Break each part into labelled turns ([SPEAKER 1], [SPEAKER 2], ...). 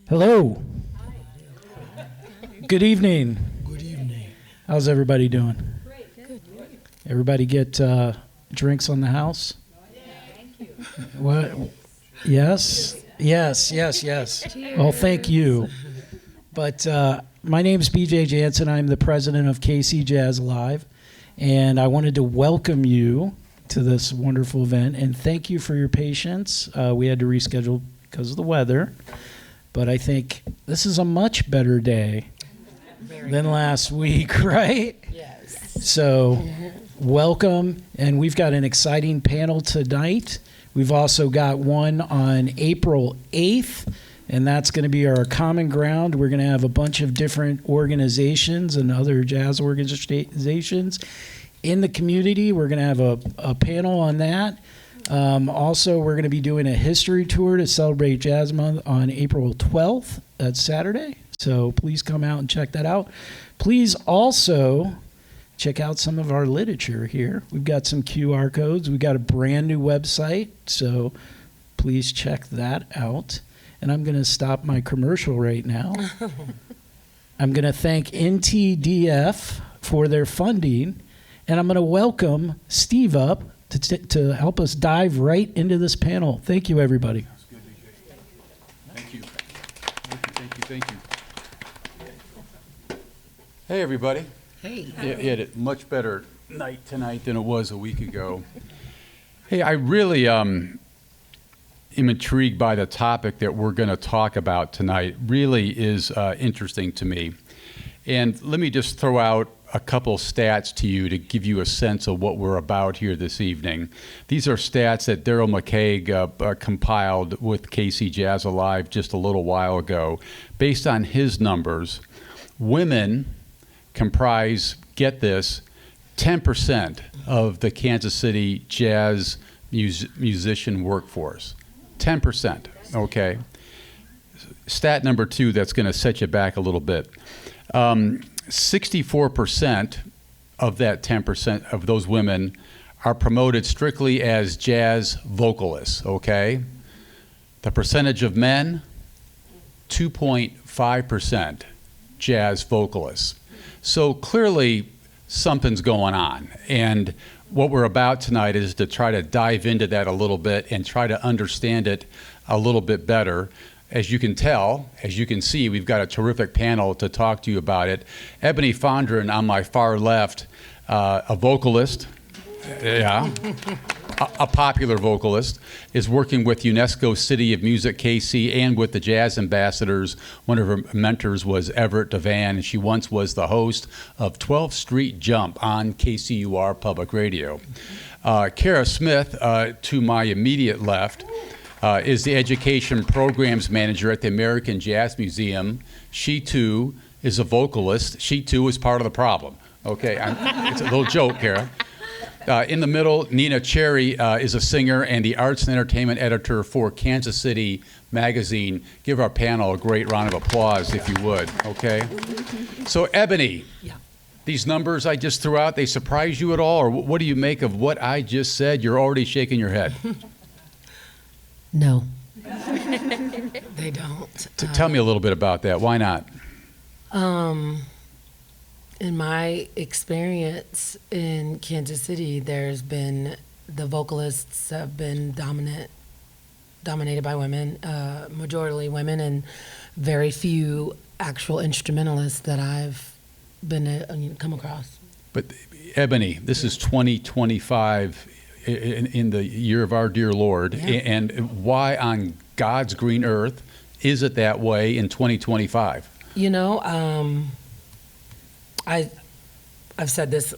[SPEAKER 1] Hello. Good evening.
[SPEAKER 2] Good evening.
[SPEAKER 1] How's everybody doing?
[SPEAKER 3] Great. Good.
[SPEAKER 1] Everybody get drinks on the house?
[SPEAKER 3] Thank you.
[SPEAKER 1] What? Yes? Yes.
[SPEAKER 3] Cheers.
[SPEAKER 1] Well, thank you. But my name is BJ Jansen. I'm the president of KC Jazz Live, and I wanted to welcome you to this wonderful event, and thank you for your patience. We had to reschedule because of the weather, but I think this is a much better day than last week, right?
[SPEAKER 3] Yes.
[SPEAKER 1] So welcome, and we've got an exciting panel tonight. We've also got one on April 8th, and that's going to be our Common Ground. We're going to have a bunch of different organizations and other jazz organizations in the community. We're going to have a panel on that. Also, we're going to be doing a history tour to celebrate Jazz Month on April 12th. That's Saturday. So please come out and check that out. Please also check out some of our literature here. We've got some QR codes. We've got a brand new website. So please check that out. And I'm going to stop my commercial right now. I'm going to thank NTDF for their funding. And I'm going to welcome Steve up to help us dive right into this panel. Thank you, everybody.
[SPEAKER 4] That's good, BJ. Thank you. Hey, everybody.
[SPEAKER 3] Hey.
[SPEAKER 4] You had a much better night tonight than it was a week ago. Hey, I really am intrigued by the topic that we're going to talk about tonight. Really is interesting to me. And let me just throw out a couple stats to you to give you a sense of what we're about here this evening. These are stats that Daryl McCaig compiled with KC Jazz Alive just a little while ago. Based on his numbers, women comprise, get this, 10% of the Kansas City jazz musician workforce. 10%, okay? Stat number two that's going to set you back a little bit. 64% of that 10% of those women are promoted strictly as jazz vocalists, okay? The percentage of men, 2.5% jazz vocalists. So clearly something's going on. And what we're about tonight is to try to dive into that a little bit and try to understand it a little bit better. As you can tell, as you can see, we've got a terrific panel to talk to you about it. Eboni Fondren on my far left, a vocalist, a popular vocalist, is working with UNESCO City of Music KC and with the Jazz Ambassadors. One of her mentors was Everett Devan, and she once was the host of 12th Street Jump on KCUR Public Radio. Kara Smith, to my immediate left, is the Education Programs Manager at the American Jazz Museum. She, too, is a vocalist. She, too, is part of the problem. Okay, it's a little joke, Kara. In the middle, Nina Cherry is a singer and the Arts and Entertainment Editor for Kansas City Magazine. Give our panel a great round of applause, if you would, okay? So, Eboni, these numbers I just threw out, they surprise you at all? Or what do you make of what I just said? You're already shaking your head.
[SPEAKER 3] No. They don't.
[SPEAKER 4] Tell me a little bit about that. Why not?
[SPEAKER 3] In my experience in Kansas City, the vocalists have been dominated by women, majority women, and very few actual instrumentalists that I've been come across.
[SPEAKER 4] But Eboni, this is 2025 in the year of our dear Lord, and why on God's green earth is it that way in 2025?
[SPEAKER 3] You know, I've said this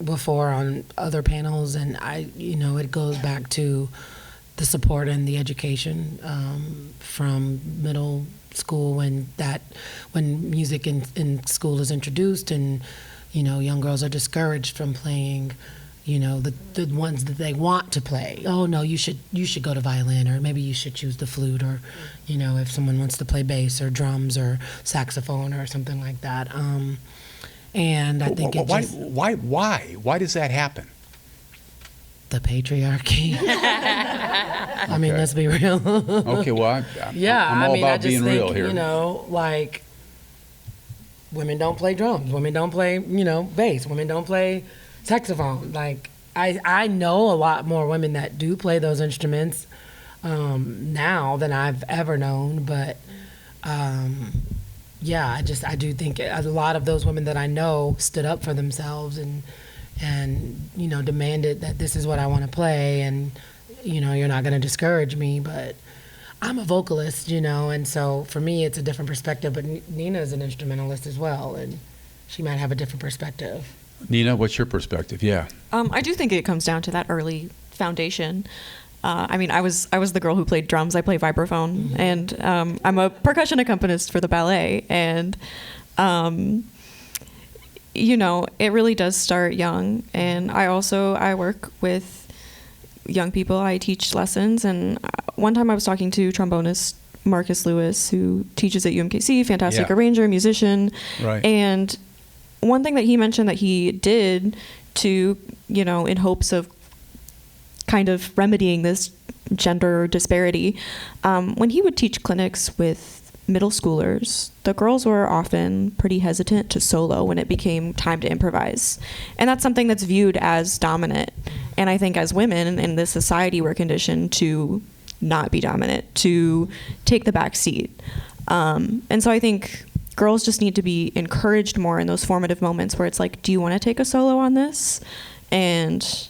[SPEAKER 3] before on other panels, and it goes back to the support and the education from middle school when music in school is introduced, and young girls are discouraged from playing the ones that they want to play. Oh no, you should go to violin, or maybe you should choose the flute, or if someone wants to play bass or drums or saxophone or something like that. And I think
[SPEAKER 4] why does that happen?
[SPEAKER 3] The patriarchy. I mean,
[SPEAKER 4] Okay.
[SPEAKER 3] let's be real.
[SPEAKER 4] Okay, well, I'm all about being
[SPEAKER 3] think,
[SPEAKER 4] real here.
[SPEAKER 3] You know, like, women don't play drums. Women don't play, bass. Women don't play saxophone. Like, I know a lot more women that do play those instruments now than I've ever known. But, yeah, I do think a lot of those women that I know stood up for themselves and demanded that this is what I want to play, and you're not going to discourage me. But I'm a vocalist, and so for me it's a different perspective. But Nina's an instrumentalist as well, and she might have a different perspective.
[SPEAKER 4] Nina, what's your perspective? Yeah.
[SPEAKER 2] I do think it comes down to that early foundation. I mean, I was the girl who played drums. I play vibraphone, and I'm a percussion accompanist for the ballet, and it really does start young. And I work with young people. I teach lessons. And one time I was talking to trombonist Marcus Lewis, who teaches at UMKC, fantastic arranger, musician.
[SPEAKER 4] Right.
[SPEAKER 2] And one thing that he mentioned that he did to, in hopes of kind of remedying this gender disparity, when he would teach clinics with middle schoolers, the girls were often pretty hesitant to solo when it became time to improvise. And that's something that's viewed as dominant. And I think as women in this society, we're conditioned to not be dominant, to take the back seat. And so I think girls just need to be encouraged more in those formative moments where it's like, do you want to take a solo on this? And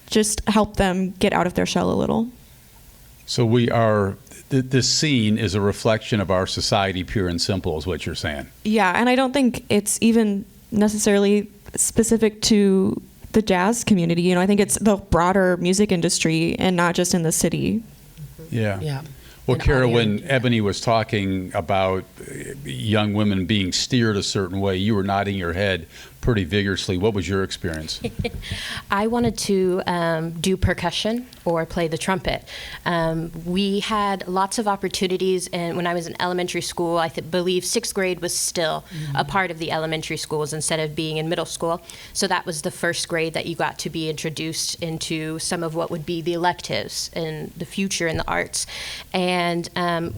[SPEAKER 2] just help them get out of their shell a little.
[SPEAKER 4] So this scene is a reflection of our society, pure and simple, is what you're saying.
[SPEAKER 2] Yeah, and I don't think it's even necessarily specific to the jazz community. I think it's the broader music industry and not just in the city.
[SPEAKER 4] Yeah.
[SPEAKER 3] Yeah.
[SPEAKER 4] Well,
[SPEAKER 3] And
[SPEAKER 4] Kara, when
[SPEAKER 3] audio.
[SPEAKER 4] Eboni was talking about young women being steered a certain way, you were nodding your head pretty vigorously. What was your experience?
[SPEAKER 5] I wanted to do percussion or play the trumpet. We had lots of opportunities, and when I was in elementary school, I believe sixth grade was still a part of the elementary schools instead of being in middle school. So that was the first grade that you got to be introduced into some of what would be the electives in the future in the arts. And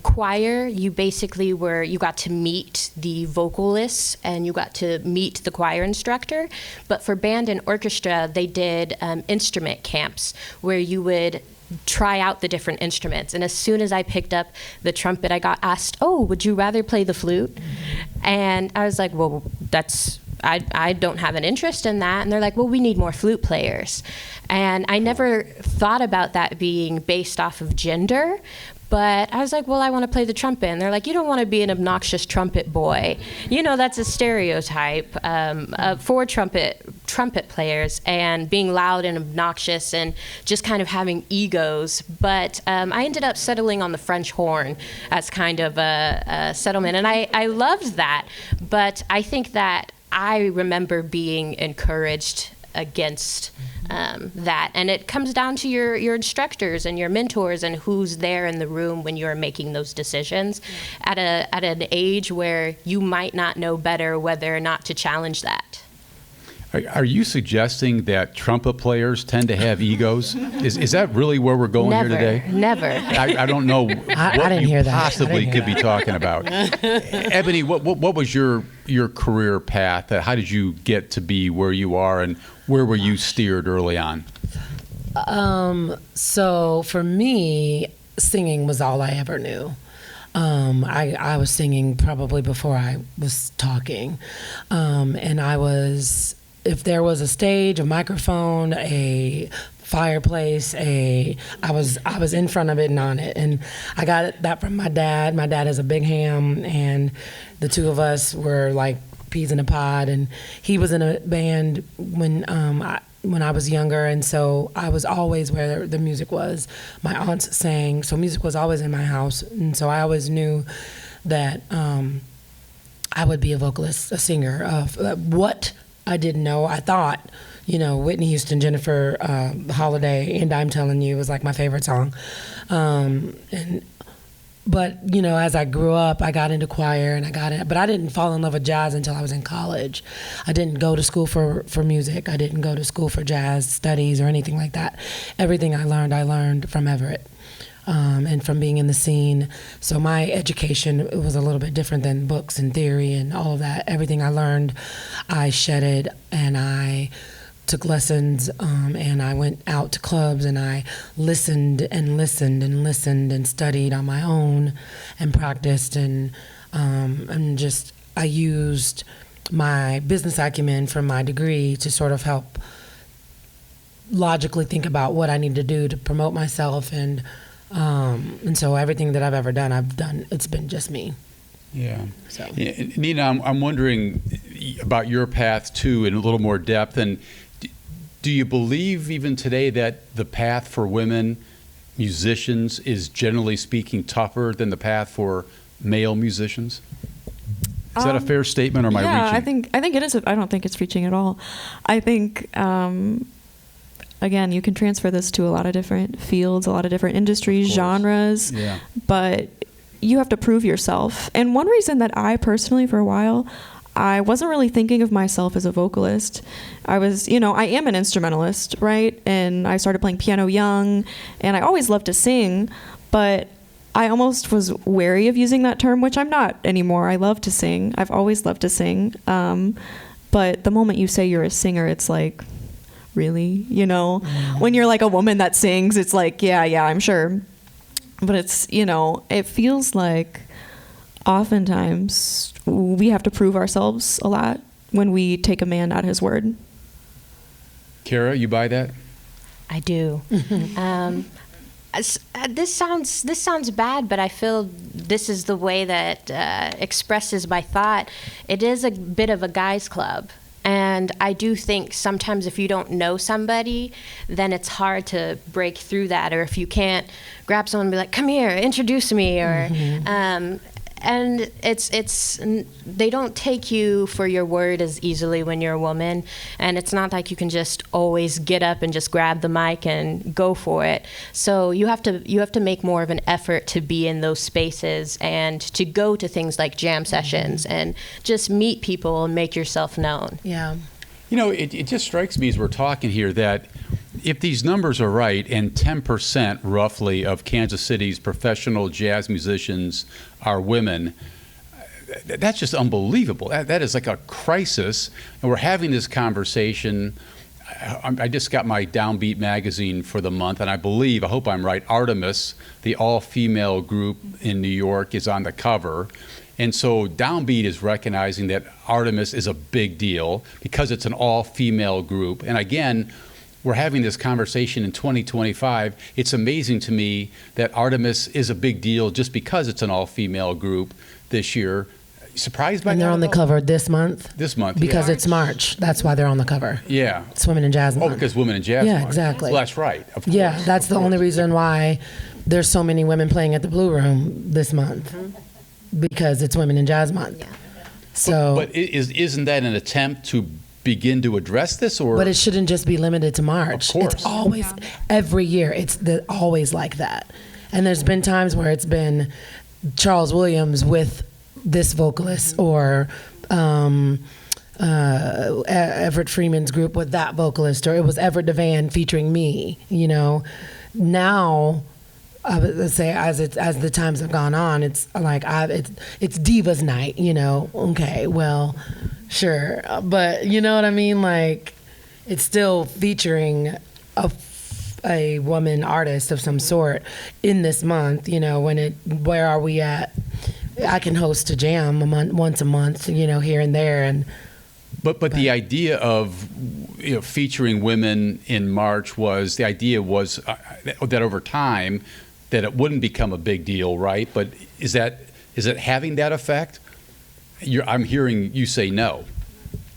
[SPEAKER 5] choir, you got to meet the vocalists and you got to meet the choir instructor. But for band and orchestra, they did instrument camps where you would try out the different instruments. And as soon as I picked up the trumpet, I got asked, "Oh, would you rather play the flute?" And I was like, well, I don't have an interest in that. And they're like, well, we need more flute players. And I never thought about that being based off of gender. But I was like, well, I want to play the trumpet. And they're like, you don't want to be an obnoxious trumpet boy. That's a stereotype for trumpet players, and being loud and obnoxious and just kind of having egos. But I ended up settling on the French horn as kind of a settlement. And I loved that. But I think that I remember being encouraged against that, and it comes down to your instructors and your mentors and who's there in the room when you're making those decisions at an age where you might not know better whether or not to challenge that.
[SPEAKER 4] Are you suggesting that trumpet players tend to have egos? Is that really where we're going here today?
[SPEAKER 5] Never.
[SPEAKER 4] I don't know what
[SPEAKER 3] didn't
[SPEAKER 4] you
[SPEAKER 3] hear that.
[SPEAKER 4] possibly
[SPEAKER 3] I didn't
[SPEAKER 4] could
[SPEAKER 3] hear
[SPEAKER 4] be talking about. Eboni, what was your career path? How did you get to be where you are, and where were you steered early on?
[SPEAKER 3] So for me, singing was all I ever knew. I was singing probably before I was talking. And if there was a stage, a microphone, a fireplace, I was in front of it and on it. And I got that from my dad. My dad is a big ham, and the two of us were like peas in a pod. And he was in a band when I was younger, and so I was always where the music was. My aunts sang, so music was always in my house, and so I always knew that I would be a vocalist, a singer. What I didn't know, I thought, Whitney Houston, Jennifer Holiday, and I'm Telling You was like my favorite song, and but as I grew up, I got into choir and but I didn't fall in love with jazz until I was in college. I didn't go to school for music. I didn't go to school for jazz studies or anything like that. Everything I learned from Everett. And from being in the scene. So my education, it was a little bit different than books and theory and all of that. Everything I learned, I shedded, and I took lessons, and I went out to clubs, and I listened and studied on my own and practiced, and just I used my business acumen from my degree to sort of help logically think about what I need to do to promote myself, and so everything that I've ever done, it's been just me.
[SPEAKER 4] Yeah.
[SPEAKER 3] So.
[SPEAKER 4] Yeah, Nina, I'm wondering about your path too in a little more depth. And do you believe even today that the path for women musicians is generally speaking tougher than the path for male musicians? Is that a fair statement, or am I reaching?
[SPEAKER 2] I think it is. I don't think it's reaching at all. I think again, you can transfer this to a lot of different fields, a lot of different industries, genres, but you have to prove yourself. And one reason that I personally, for a while, I wasn't really thinking of myself as a vocalist. I was, I am an instrumentalist, right? And I started playing piano young, and I always loved to sing, but I almost was wary of using that term, which I'm not anymore. I love to sing. I've always loved to sing. But the moment you say you're a singer, it's like, really? When you're like a woman that sings, it's like, yeah, I'm sure. But it's, it feels like oftentimes we have to prove ourselves a lot when we take a man at his word.
[SPEAKER 4] Kara, you buy that?
[SPEAKER 5] I do. This sounds bad, but I feel this is the way that expresses my thought. It is a bit of a guys' club. And I do think sometimes if you don't know somebody, then it's hard to break through that. Or if you can't grab someone and be like, come here, introduce me. Or, and it's they don't take you for your word as easily when you're a woman. And it's not like you can just always get up and just grab the mic and go for it. So you have to make more of an effort to be in those spaces and to go to things like jam sessions and just meet people and make yourself known.
[SPEAKER 3] Yeah.
[SPEAKER 4] It just strikes me as we're talking here that if these numbers are right, and 10% roughly of Kansas City's professional jazz musicians are women, that's just unbelievable. That is like a crisis. And we're having this conversation. I just got my Downbeat magazine for the month, and I hope I'm right, Artemis, the all-female group in New York, is on the cover. And so Downbeat is recognizing that Artemis is a big deal because it's an all-female group. And again, we're having this conversation in 2025. It's amazing to me that Artemis is a big deal just because it's an all-female group this year. Surprised by that?
[SPEAKER 3] And they're on the cover this month?
[SPEAKER 4] This month,
[SPEAKER 3] because it's March. That's why they're on the cover.
[SPEAKER 4] Yeah.
[SPEAKER 3] It's Women in Jazz Month.
[SPEAKER 4] Oh, because Women in Jazz
[SPEAKER 3] Yeah,
[SPEAKER 4] Month.
[SPEAKER 3] exactly.
[SPEAKER 4] Well, that's right. Of course.
[SPEAKER 3] Yeah, that's the only reason why there's so many women playing at the Blue Room this month. Because it's Women in Jazz Month.
[SPEAKER 5] Yeah.
[SPEAKER 3] So,
[SPEAKER 4] but isn't that an attempt to begin to address this, or?
[SPEAKER 3] But it shouldn't just be limited to March.
[SPEAKER 4] Of course.
[SPEAKER 3] It's always, every year, it's always like that. And there's been times where it's been Charles Williams with this vocalist, or Everett Freeman's group with that vocalist, or it was Everett DeVan featuring me. Now, I would say as the times have gone on, it's like it's Divas Night. Okay, well, sure, but you know what I mean. Like, it's still featuring a woman artist of some sort in this month. Where are we at? I can host a jam once a month. Here and there, and.
[SPEAKER 4] But the idea of featuring women in March was that over time that it wouldn't become a big deal, right? But is it having that effect? I'm hearing you say no.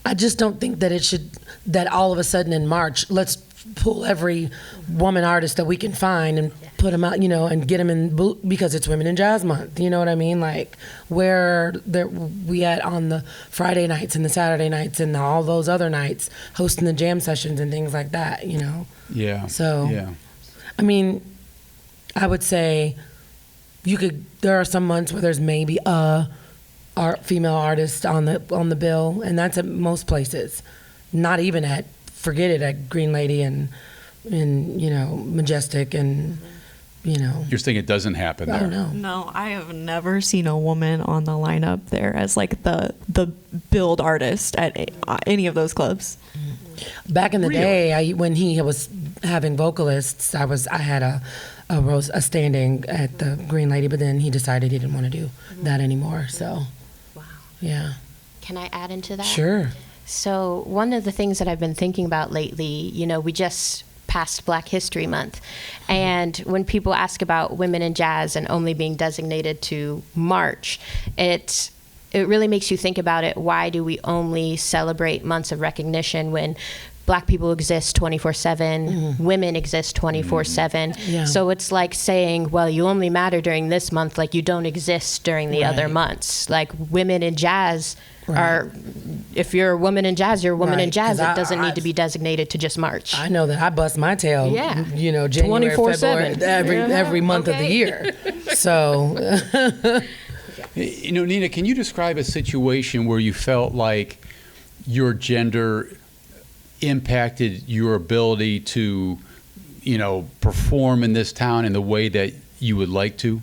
[SPEAKER 3] I just don't think that it should. That all of a sudden in March, let's pull every woman artist that we can find and put them out, and get them in because it's Women in Jazz Month. You know what I mean? Like, where we at on the Friday nights and the Saturday nights and all those other nights hosting the jam sessions and things like that.
[SPEAKER 4] Yeah.
[SPEAKER 3] So.
[SPEAKER 4] Yeah.
[SPEAKER 3] I mean, I would say there are some months where there's maybe a female artist on the bill, and that's at most places. Not even forget it at Green Lady and Majestic and
[SPEAKER 4] You're saying it doesn't happen there?
[SPEAKER 3] I don't know.
[SPEAKER 2] No, I have never seen a woman on the lineup there as like the billed artist at any of those clubs.
[SPEAKER 3] Back in the
[SPEAKER 4] Really?
[SPEAKER 3] day, when he was having vocalists, I had a standing at the Green Lady, but then he decided he didn't want to do that anymore. So,
[SPEAKER 5] Wow.
[SPEAKER 3] yeah.
[SPEAKER 5] Can I add into that?
[SPEAKER 3] Sure.
[SPEAKER 5] So one of the things that I've been thinking about lately, we just passed Black History Month. And when people ask about women in jazz and only being designated to march, it really makes you think about it. Why do we only celebrate months of recognition when Black people exist 24/7, women exist 24/7?
[SPEAKER 3] Yeah.
[SPEAKER 5] So it's like saying, well, you only matter during this month, like you don't exist during the other
[SPEAKER 3] Right.
[SPEAKER 5] months. Like women in jazz
[SPEAKER 3] Right.
[SPEAKER 5] are, if you're a woman in jazz, you're a woman in
[SPEAKER 3] Right,
[SPEAKER 5] jazz.
[SPEAKER 3] 'cause
[SPEAKER 5] It doesn't need to be designated to just march.
[SPEAKER 3] I know that I bust my tail,
[SPEAKER 5] Yeah.
[SPEAKER 3] January,
[SPEAKER 5] 24/7.
[SPEAKER 3] February, every month of the
[SPEAKER 5] Okay.
[SPEAKER 3] year. So,
[SPEAKER 4] Nina, can you describe a situation where you felt like your gender impacted your ability to, perform in this town in the way that you would like to?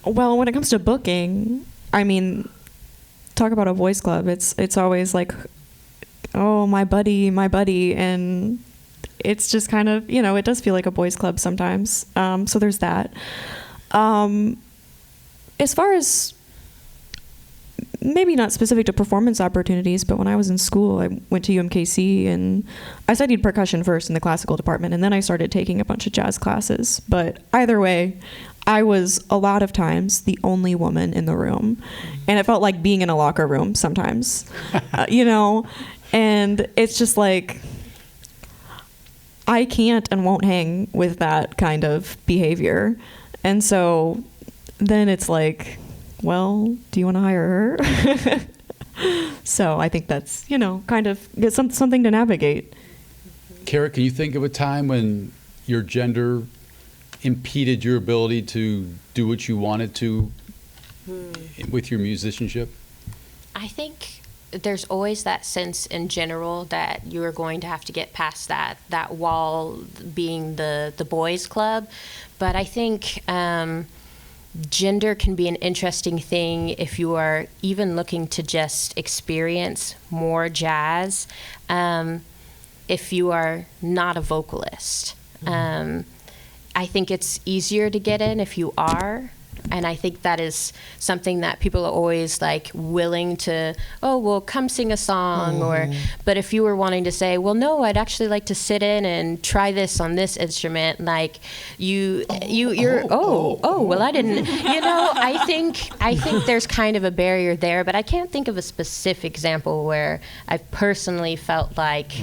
[SPEAKER 2] Well, when it comes to booking, I mean, talk about a voice club. It's always like, oh, my buddy, and it's just kind of, it does feel like a boys club sometimes. So there's that. As far as maybe not specific to performance opportunities, but when I was in school, I went to UMKC and I studied percussion first in the classical department, and then I started taking a bunch of jazz classes. But either way, I was a lot of times the only woman in the room, and it felt like being in a locker room sometimes, and it's just like, I can't and won't hang with that kind of behavior. And so then it's like, well, do you want to hire her? So I think that's, kind of it's something to navigate.
[SPEAKER 4] Kara, can you think of a time when your gender impeded your ability to do what you wanted to with your musicianship?
[SPEAKER 5] I think there's always that sense in general that you are going to have to get past that wall being the boys club. But I think gender can be an interesting thing if you are even looking to just experience more jazz, if you are not a vocalist. I think it's easier to get in if you are. And I think that is something that people are always like willing to, oh, well, come sing a song. But if you were wanting to say, well, no, I'd actually like to sit in and try this on this instrument, like well, I didn't, I think there's kind of a barrier there, but I can't think of a specific example where I've personally felt like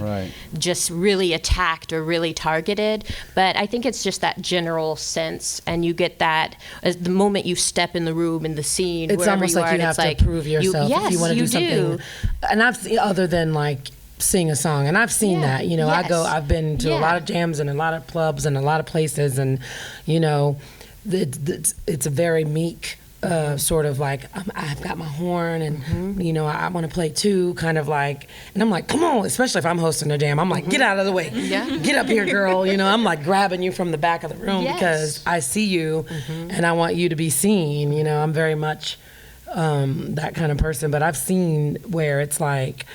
[SPEAKER 5] just really attacked or really targeted. But I think it's just that general sense, and you get that as the moment you step in the room, in the scene,
[SPEAKER 3] it's
[SPEAKER 5] wherever
[SPEAKER 3] almost
[SPEAKER 5] you
[SPEAKER 3] like
[SPEAKER 5] are,
[SPEAKER 3] you have
[SPEAKER 5] it's
[SPEAKER 3] to prove yourself if you want to do something.
[SPEAKER 5] Do.
[SPEAKER 3] And I've seen, other than like sing a song, and I've seen that. I've been to a lot of jams and a lot of clubs and a lot of places, and it's a very meek sort of like, I've got my horn and I want to play too, kind of like, and I'm like, come on, especially if I'm hosting a jam, I'm like, get out of the way, get up here, girl. I'm like grabbing you from the back of the room because I see you and I want you to be seen. I'm very much that kind of person. But I've seen where it's like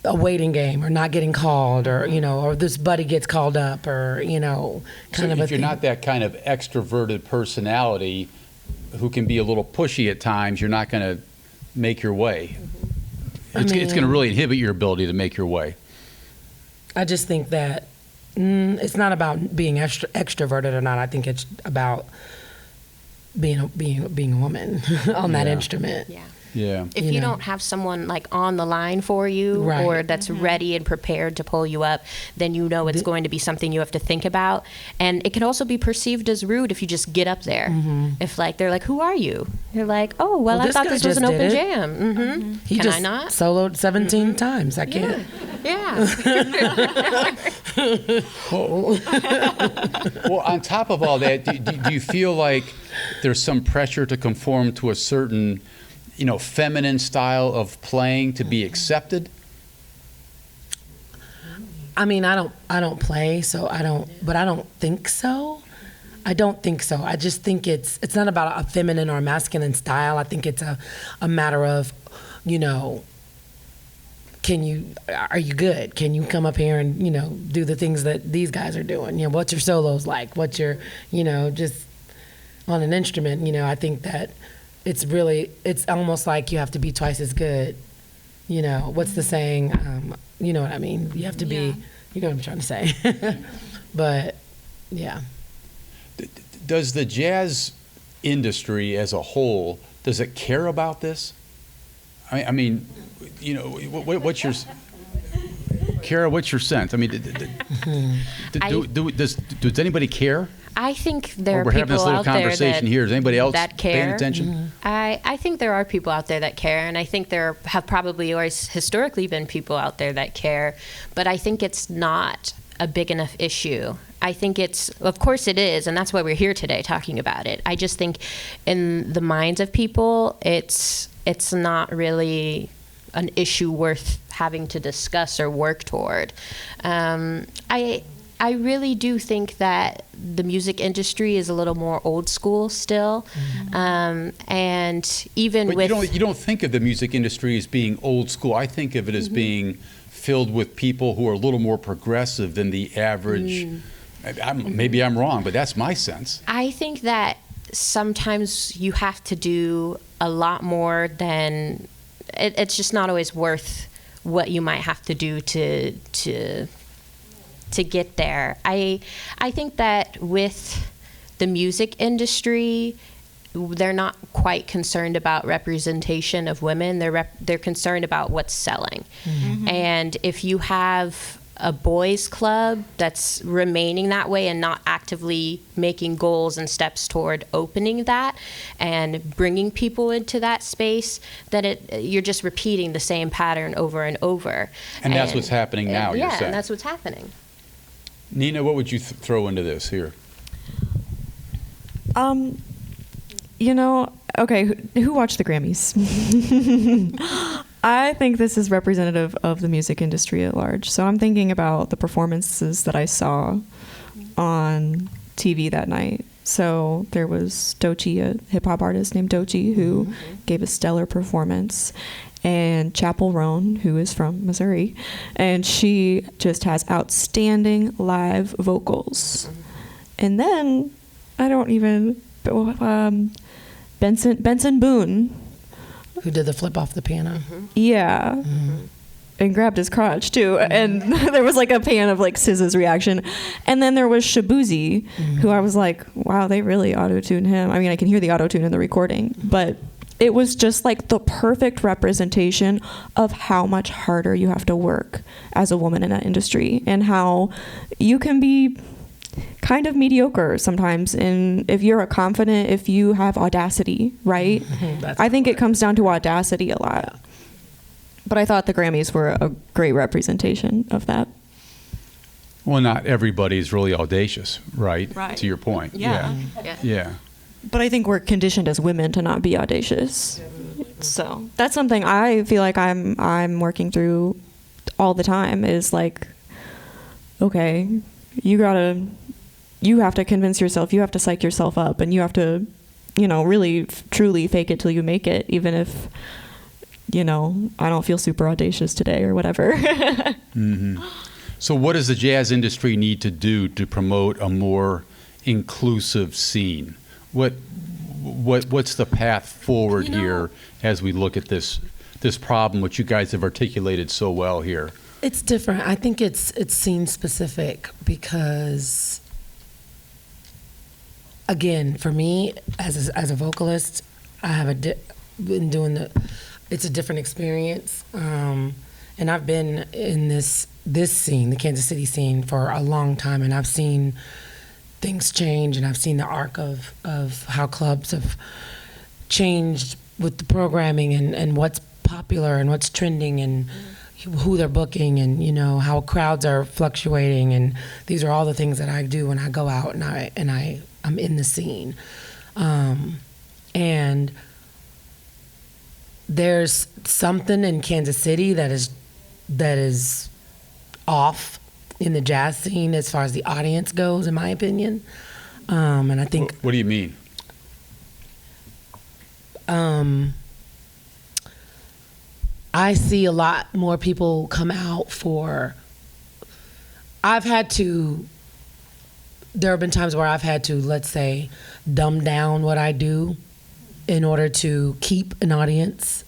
[SPEAKER 3] a waiting game, or not getting called, or or this buddy gets called up, or kind of.
[SPEAKER 4] If you're not that kind of extroverted personality who can be a little pushy at times, you're not going to make your way. It's going to really inhibit your ability to make your way.
[SPEAKER 3] I just think that it's not about being extroverted or not. I think it's about being a woman on that instrument.
[SPEAKER 4] Yeah.
[SPEAKER 5] If you don't have someone like on the line for you, or that's ready and prepared to pull you up, then it's going to be something you have to think about. And it can also be perceived as rude if you just get up there. If like they're like, "Who are you?" You're like, "Oh, well, I thought this was an open jam."
[SPEAKER 3] He
[SPEAKER 5] Can
[SPEAKER 3] just
[SPEAKER 5] I not?
[SPEAKER 3] soloed 17 times. I can't.
[SPEAKER 5] Yeah.
[SPEAKER 4] Well, on top of all that, do you feel like there's some pressure to conform to a certain, feminine style of playing to be accepted?
[SPEAKER 3] I mean, I don't play, so I don't think so. I don't think so. I just think it's not about a feminine or a masculine style. I think it's a matter of, are you good? Can you come up here and, do the things that these guys are doing? What's your solos like? What's your, just on an instrument, I think that it's almost like you have to be twice as good. What's the saying? You know what I mean? You have to be, you know what I'm trying to say. But, yeah.
[SPEAKER 4] Does the jazz industry as a whole, does it care about this? I mean, what's your, Kara, what's your sense? I mean, does anybody care?
[SPEAKER 5] I think there are
[SPEAKER 4] we're having this
[SPEAKER 5] people
[SPEAKER 4] little
[SPEAKER 5] out there
[SPEAKER 4] conversation here. Is anybody else
[SPEAKER 5] that care.
[SPEAKER 4] paying attention?
[SPEAKER 5] I think there are people out there that care, and I think there have probably always historically been people out there that care, but I think it's not a big enough issue. I think of course it is, and that's why we're here today talking about it. I just think in the minds of people, it's not really an issue worth having to discuss or work toward. I really do think that the music industry is a little more old school still, and even
[SPEAKER 4] but you don't think of the music industry as being old school. I think of it as being filled with people who are a little more progressive than the average. Maybe I'm wrong, but that's my sense. I
[SPEAKER 5] think that sometimes you have to do a lot more than it's just not always worth what you might have to do to get there. I think that with the music industry, they're not quite concerned about representation of women. They're concerned about what's selling. And if you have a boys club that's remaining that way and not actively making goals and steps toward opening that and bringing people into that space, then you're just repeating the same pattern over and over.
[SPEAKER 4] And that's what's happening now, you're saying.
[SPEAKER 5] Yeah, and that's what's happening.
[SPEAKER 4] Nina, what would you throw into this here?
[SPEAKER 2] Okay, who watched the Grammys? I think this is representative of the music industry at large. So I'm thinking about the performances that I saw on TV that night. So there was Doechii, a hip-hop artist named Doechii, who gave a stellar performance, and Chappell Roan, who is from Missouri, and she just has outstanding live vocals. And then, Benson Boone,
[SPEAKER 3] who did the flip off the piano.
[SPEAKER 2] Yeah. And grabbed his crotch too. And there was like a pan of like SZA's reaction. And then there was Shabuzi, who I was like, wow, they really auto-tuned him. I mean, I can hear the auto-tune in the recording, but it was just like the perfect representation of how much harder you have to work as a woman in that industry, and how you can be kind of mediocre sometimes if you have audacity, right? I think it comes down to audacity a lot. Yeah. But I thought the Grammys were a great representation of that.
[SPEAKER 4] Well, not everybody's really audacious, right?
[SPEAKER 2] Right.
[SPEAKER 4] To your point.
[SPEAKER 2] Yeah.
[SPEAKER 4] Yeah.
[SPEAKER 2] But I think we're conditioned as women to not be audacious. So that's something I feel like I'm working through all the time, is like, okay, you have to convince yourself, you have to psych yourself up, and you have to, really truly fake it till you make it, even if, I don't feel super audacious today or whatever.
[SPEAKER 4] So what does the jazz industry need to do to promote a more inclusive scene? What's the path forward here as we look at this problem, which you guys have articulated so well here?
[SPEAKER 3] It's different. I think it's scene specific, because again, for me as a vocalist, I have been doing it's a different experience, and I've been in this scene, the Kansas City scene, for a long time, and I've seen things change, and I've seen the arc of how clubs have changed with the programming and what's popular and what's trending, and who they're booking, and how crowds are fluctuating, and these are all the things that I do when I go out and I'm in the scene. And there's something in Kansas City that is off in the jazz scene as far as the audience goes, in my opinion. And I think.
[SPEAKER 4] What do you mean?
[SPEAKER 3] I see a lot more people come out for. There have been times where I've had to, let's say, dumb down what I do in order to keep an audience.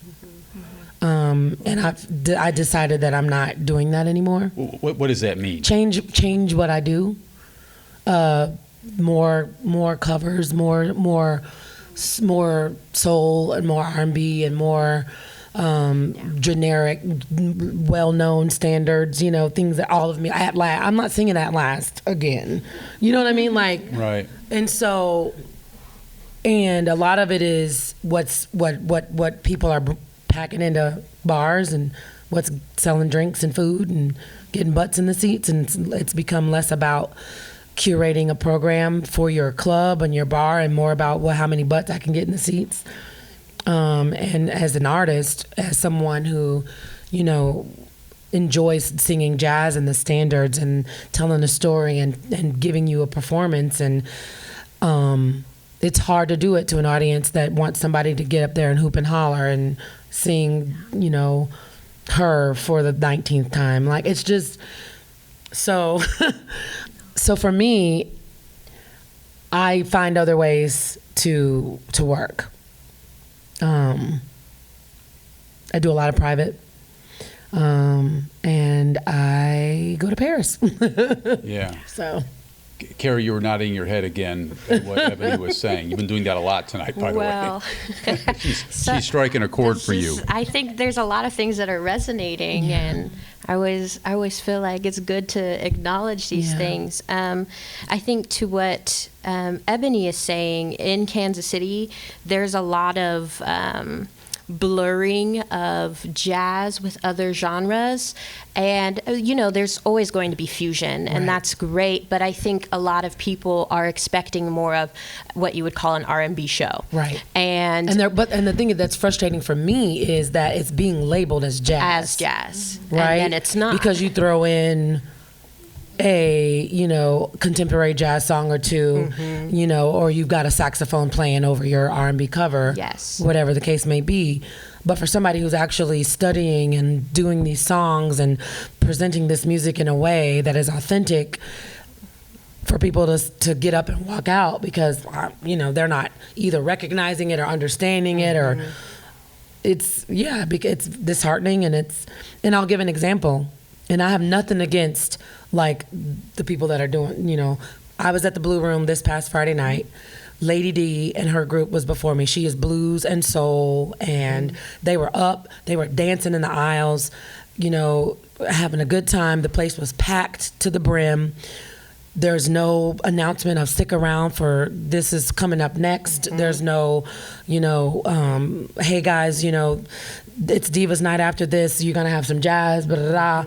[SPEAKER 3] And I decided that I'm not doing that anymore.
[SPEAKER 4] What does that mean?
[SPEAKER 3] Change what I do. More covers, more soul and more R&B and more generic, well-known standards. Things that all of me. I'm not singing At Last again. You know what I mean? Like.
[SPEAKER 4] Right.
[SPEAKER 3] And a lot of it is what people are packing into bars and what's selling drinks and food and getting butts in the seats, and it's become less about curating a program for your club and your bar and more about how many butts I can get in the seats. And as an artist, as someone who, enjoys singing jazz and the standards and telling a story and giving you a performance, and it's hard to do it to an audience that wants somebody to get up there and hoop and holler and sing, her for the 19th time. Like, it's just so. So for me, I find other ways to work. I do a lot of private, and I go to Paris.
[SPEAKER 4] Yeah.
[SPEAKER 3] So.
[SPEAKER 4] Carrie, you were nodding your head again at what Eboni was saying. You've been doing that a lot tonight, by the way. She's striking a chord for you.
[SPEAKER 5] I think there's a lot of things that are resonating, and I always feel like it's good to acknowledge these things. I think to what Eboni is saying, in Kansas City, there's a lot of blurring of jazz with other genres, and there's always going to be fusion, and that's great, but I think a lot of people are expecting more of what you would call an R&B show,
[SPEAKER 3] right?
[SPEAKER 5] And
[SPEAKER 3] the thing that's frustrating for me is that it's being labeled as jazz, right? And it's not, because you throw in a contemporary jazz song or two, or you've got a saxophone playing over your R&B cover, whatever the case may be. But for somebody who's actually studying and doing these songs and presenting this music in a way that is authentic, for people to get up and walk out because they're not either recognizing it or understanding it, or it's disheartening, and I'll give an example. And I have nothing against, like, the people that are doing, I was at the Blue Room this past Friday night. Lady D and her group was before me. She is blues and soul, and they were up. They were dancing in the aisles, having a good time. The place was packed to the brim. There's no announcement of stick around for this is coming up next. There's no, hey guys, it's Divas Night after this. You're going to have some jazz, blah, blah, blah.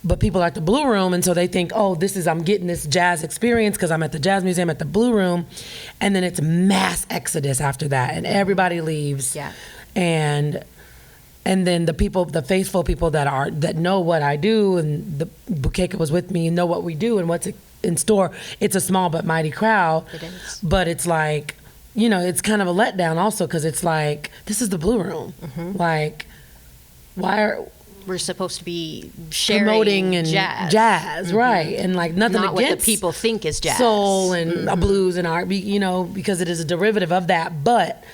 [SPEAKER 3] But people are at the Blue Room, and so they think, I'm getting this jazz experience because I'm at the Jazz Museum at the Blue Room. And then it's mass exodus after that, and everybody leaves. Yeah. And then the faithful people that know what I do, and the Bukeka was with me, and know what we do and what's in store. It's a small but mighty crowd. It is. But it's like, it's kind of a letdown also, because it's like, this is the Blue Room. Like,
[SPEAKER 5] we're supposed to be sharing
[SPEAKER 3] promoting and jazz, right? And like nothing
[SPEAKER 5] not
[SPEAKER 3] against
[SPEAKER 5] what the people think is jazz,
[SPEAKER 3] soul and blues and R&B, because it is a derivative of that. But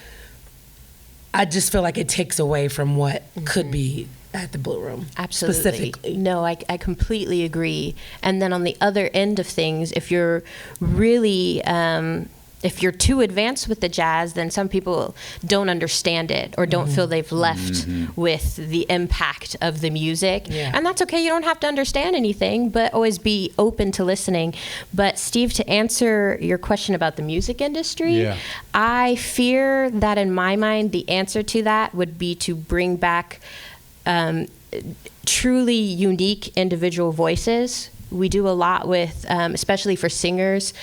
[SPEAKER 3] I just feel like it takes away from what could be at the Blue Room.
[SPEAKER 5] Absolutely.
[SPEAKER 3] Specifically.
[SPEAKER 5] No, I completely agree. And then on the other end of things, if you're really if you're too advanced with the jazz, then some people don't understand it or don't feel they've left with the impact of the music. Yeah. And that's okay. You don't have to understand anything, but always be open to listening. But Steve, to answer your question about the music industry, I fear that in my mind, the answer to that would be to bring back truly unique individual voices. We do a lot with, especially for singers,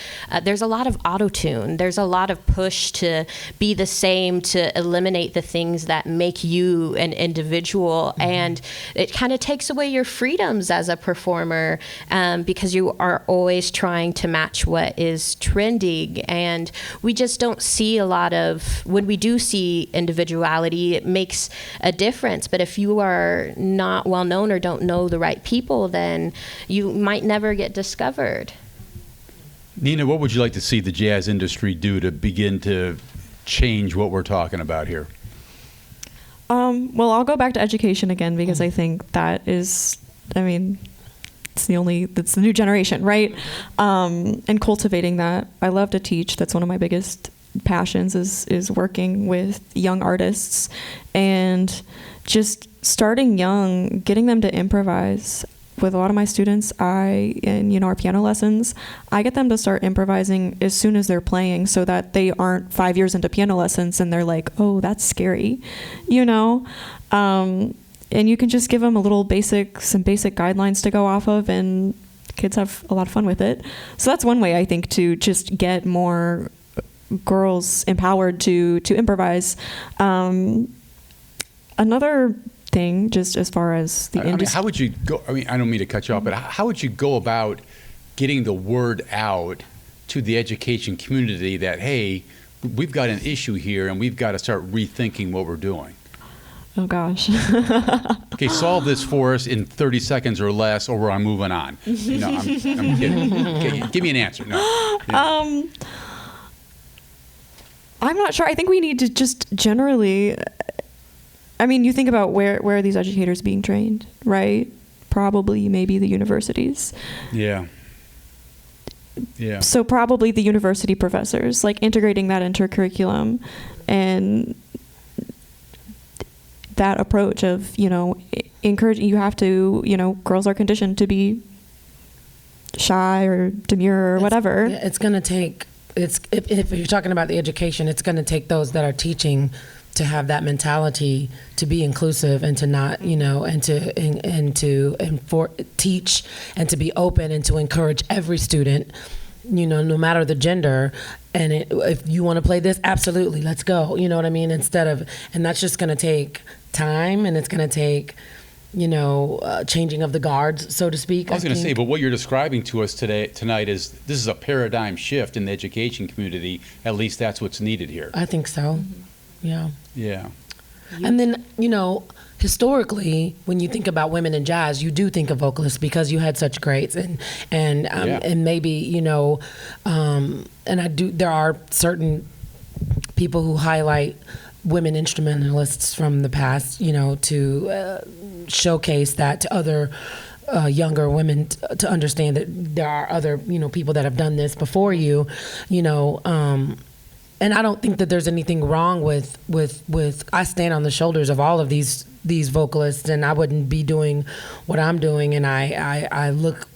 [SPEAKER 5] there's a lot of auto-tune. There's a lot of push to be the same, to eliminate the things that make you an individual. And it kind of takes away your freedoms as a performer, because you are always trying to match what is trending. And we just don't see a lot of, when we do see individuality, it makes a difference. But if you are not well known or don't know the right people, then you might never get discovered.
[SPEAKER 4] Nina, what would you like to see the jazz industry do to begin to change what we're talking about here?
[SPEAKER 2] Well, I'll go back to education again, because I think that is, I mean, it's the new generation, right? And cultivating that. I love to teach. That's one of my biggest passions, is working with young artists and just starting young, getting them to improvise. With a lot of my students, in our piano lessons, I get them to start improvising as soon as they're playing, so that they aren't 5 years into piano lessons and they're like, oh, that's scary, And you can just give them some basic guidelines to go off of, and kids have a lot of fun with it. So that's one way, I think, to just get more girls empowered to improvise. Another thing, just as far as the industry.
[SPEAKER 4] How would you go? I don't mean to cut you off, but how would you go about getting the word out to the education community that, hey, we've got an issue here and we've got to start rethinking what we're doing?
[SPEAKER 2] Oh, gosh.
[SPEAKER 4] Okay, solve this for us in 30 seconds or less, or I'm moving on. I'm kidding. Okay, give me an answer. No. Yeah.
[SPEAKER 2] I'm not sure. I think we need to just generally... you think about where are these educators being trained, right? Probably maybe the universities.
[SPEAKER 4] Yeah. Yeah.
[SPEAKER 2] So probably the university professors, like integrating that into curriculum, and that approach of, encouraging, you have to, girls are conditioned to be shy or demure or whatever.
[SPEAKER 3] It's going to take, if you're talking about the education, it's going to take those that are teaching to have that mentality to be inclusive and to not, and to teach and to be open and to encourage every student, no matter the gender. And if you want to play this, absolutely, let's go. You know what I mean? And that's just going to take time, and it's going to take, changing of the guards, so to speak.
[SPEAKER 4] I was going to say, but what you're describing to us tonight is this is a paradigm shift in the education community. At least that's what's needed here.
[SPEAKER 3] I think so. Mm-hmm. Yeah.
[SPEAKER 4] Yeah.
[SPEAKER 3] And then, historically, when you think about women in jazz, you do think of vocalists because you had such greats, and maybe, and there are certain people who highlight women instrumentalists from the past, to showcase that to other younger women to understand that there are other, people that have done this before you, and I don't think that there's anything wrong with I stand on the shoulders of all of these vocalists, and I wouldn't be doing what I'm doing, and I look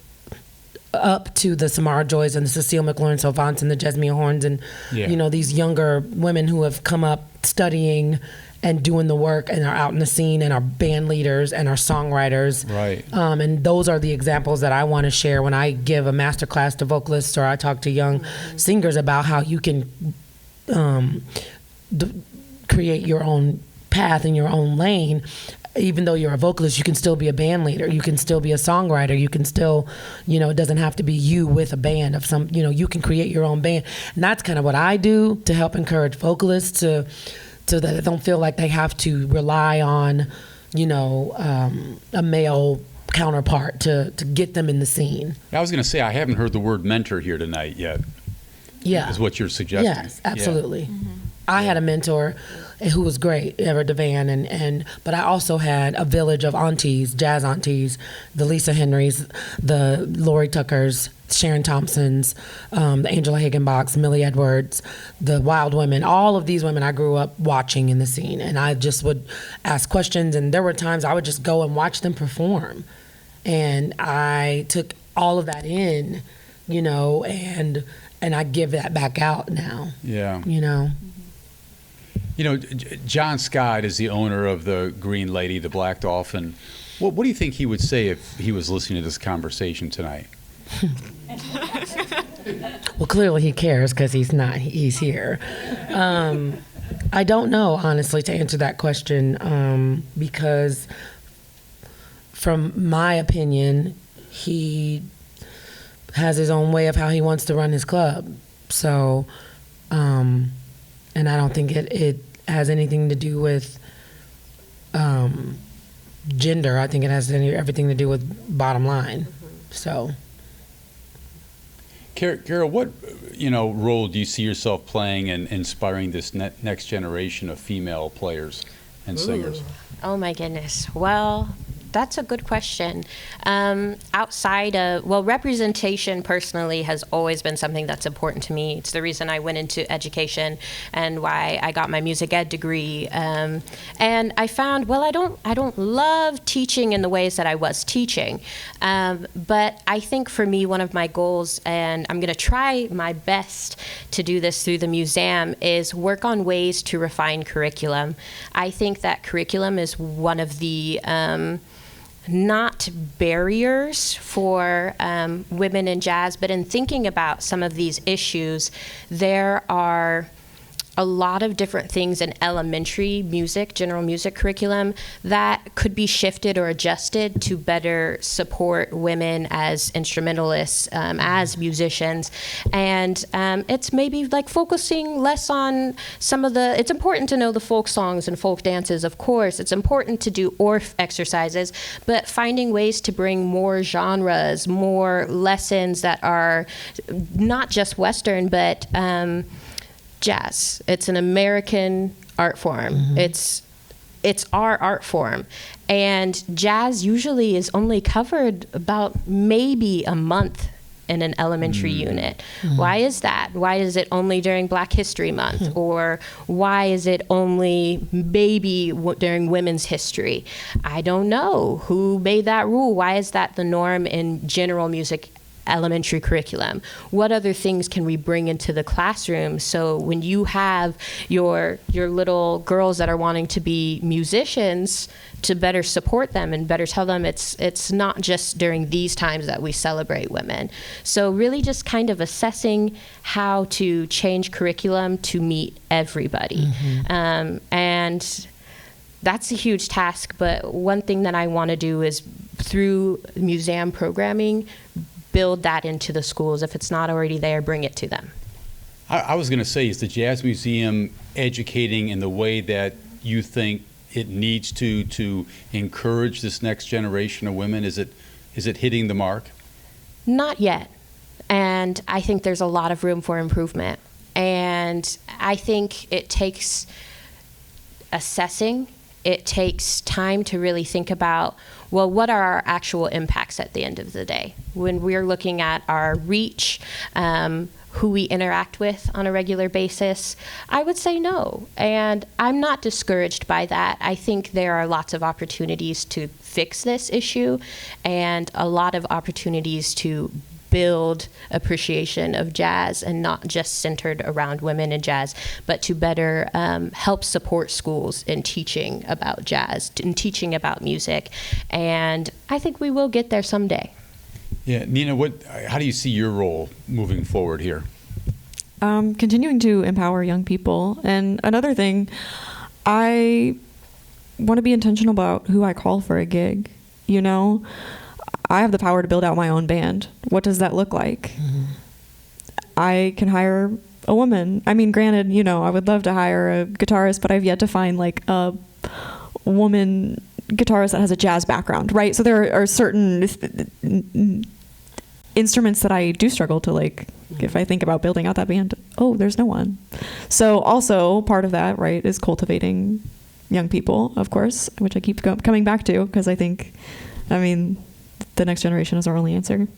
[SPEAKER 3] up to the Samara Joys and the Cecile McLaurin-Salvants and the Jesmia Horns and these younger women who have come up studying and doing the work and are out in the scene and are band leaders and are songwriters. Right. And those are the examples that I want to share when I give a master class to vocalists, or I talk to young singers about how you can create your own path in your own lane. Even though you're a vocalist, you can still be a band leader. You can still be a songwriter. You can still, it doesn't have to be you with a band of some, you can create your own band. And that's kind of what I do to help encourage vocalists so that they don't feel like they have to rely on, a male counterpart to get them in the scene.
[SPEAKER 4] I was going to say, I haven't heard the word mentor here tonight yet.
[SPEAKER 3] Yeah.
[SPEAKER 4] Is what you're suggesting.
[SPEAKER 3] Yes, absolutely. Yeah. Mm-hmm. I had a mentor who was great, Ever Devan, but I also had a village of aunties, jazz aunties, the Lisa Henrys, the Lori Tuckers, Sharon Thompsons, the Angela Higginbox, Millie Edwards, the Wild Women. All of these women I grew up watching in the scene, and I just would ask questions, and there were times I would just go and watch them perform, and I took all of that in, and I give that back out now.
[SPEAKER 4] Yeah. John Scott is the owner of the Green Lady, the Black Dolphin. What do you think he would say if he was listening to this conversation tonight?
[SPEAKER 3] Well, clearly he cares because he's here. I don't know, honestly, to answer that question, because from my opinion, he has his own way of how he wants to run his club. So, and I don't think it has anything to do with gender. I think it has everything to do with bottom line. So,
[SPEAKER 4] Carol, what role do you see yourself playing in inspiring this next generation of female players and singers?
[SPEAKER 5] Oh my goodness. Well, that's a good question. Outside of, representation personally has always been something that's important to me. It's the reason I went into education and why I got my music ed degree. And I found, I don't love teaching in the ways that I was teaching. But I think for me, one of my goals, and I'm going to try my best to do this through the museum, is work on ways to refine curriculum. I think that curriculum is one of the not barriers for women in jazz, but in thinking about some of these issues, there are a lot of different things in elementary music, general music curriculum, that could be shifted or adjusted to better support women as instrumentalists, as musicians. And it's maybe like focusing less on some of it's important to know the folk songs and folk dances, of course. It's important to do ORF exercises, but finding ways to bring more genres, more lessons that are not just Western, but jazz. It's an American art form. It's our art form. And jazz usually is only covered about maybe a month in an elementary unit. Why is that? Why is it only during Black History Month? Or why is it only maybe during Women's History? I don't know. Who made that rule? Why is that the norm in general music elementary curriculum? What other things can we bring into the classroom so when you have your little girls that are wanting to be musicians, to better support them and better tell them it's not just during these times that we celebrate women. So really just kind of assessing how to change curriculum to meet everybody. And that's a huge task, but one thing that I want to do is through museum programming, build that into the schools. If it's not already there, bring it to them.
[SPEAKER 4] I was going to say, is the Jazz Museum educating in the way that you think it needs to encourage this next generation of women? Is it hitting the mark?
[SPEAKER 5] Not yet. And I think there's a lot of room for improvement. And I think it takes assessing. It takes time to really think about, what are our actual impacts at the end of the day? When we're looking at our reach, who we interact with on a regular basis, I would say no. And I'm not discouraged by that. I think there are lots of opportunities to fix this issue and a lot of opportunities to build appreciation of jazz, and not just centered around women in jazz, but to better help support schools in teaching about jazz and teaching about music. And I think we will get there someday.
[SPEAKER 4] Yeah, Nina, how do you see your role moving forward here?
[SPEAKER 2] Continuing to empower young people. And another thing, I want to be intentional about who I call for a gig. I have the power to build out my own band. What does that look like? I can hire a woman. I mean, granted, I would love to hire a guitarist, but I've yet to find like a woman guitarist that has a jazz background, right? So there are certain instruments that I do struggle to like, if I think about building out that band, there's no one. So also part of that, right, is cultivating young people, of course, which I keep coming back to, because I think, the next generation is our only answer.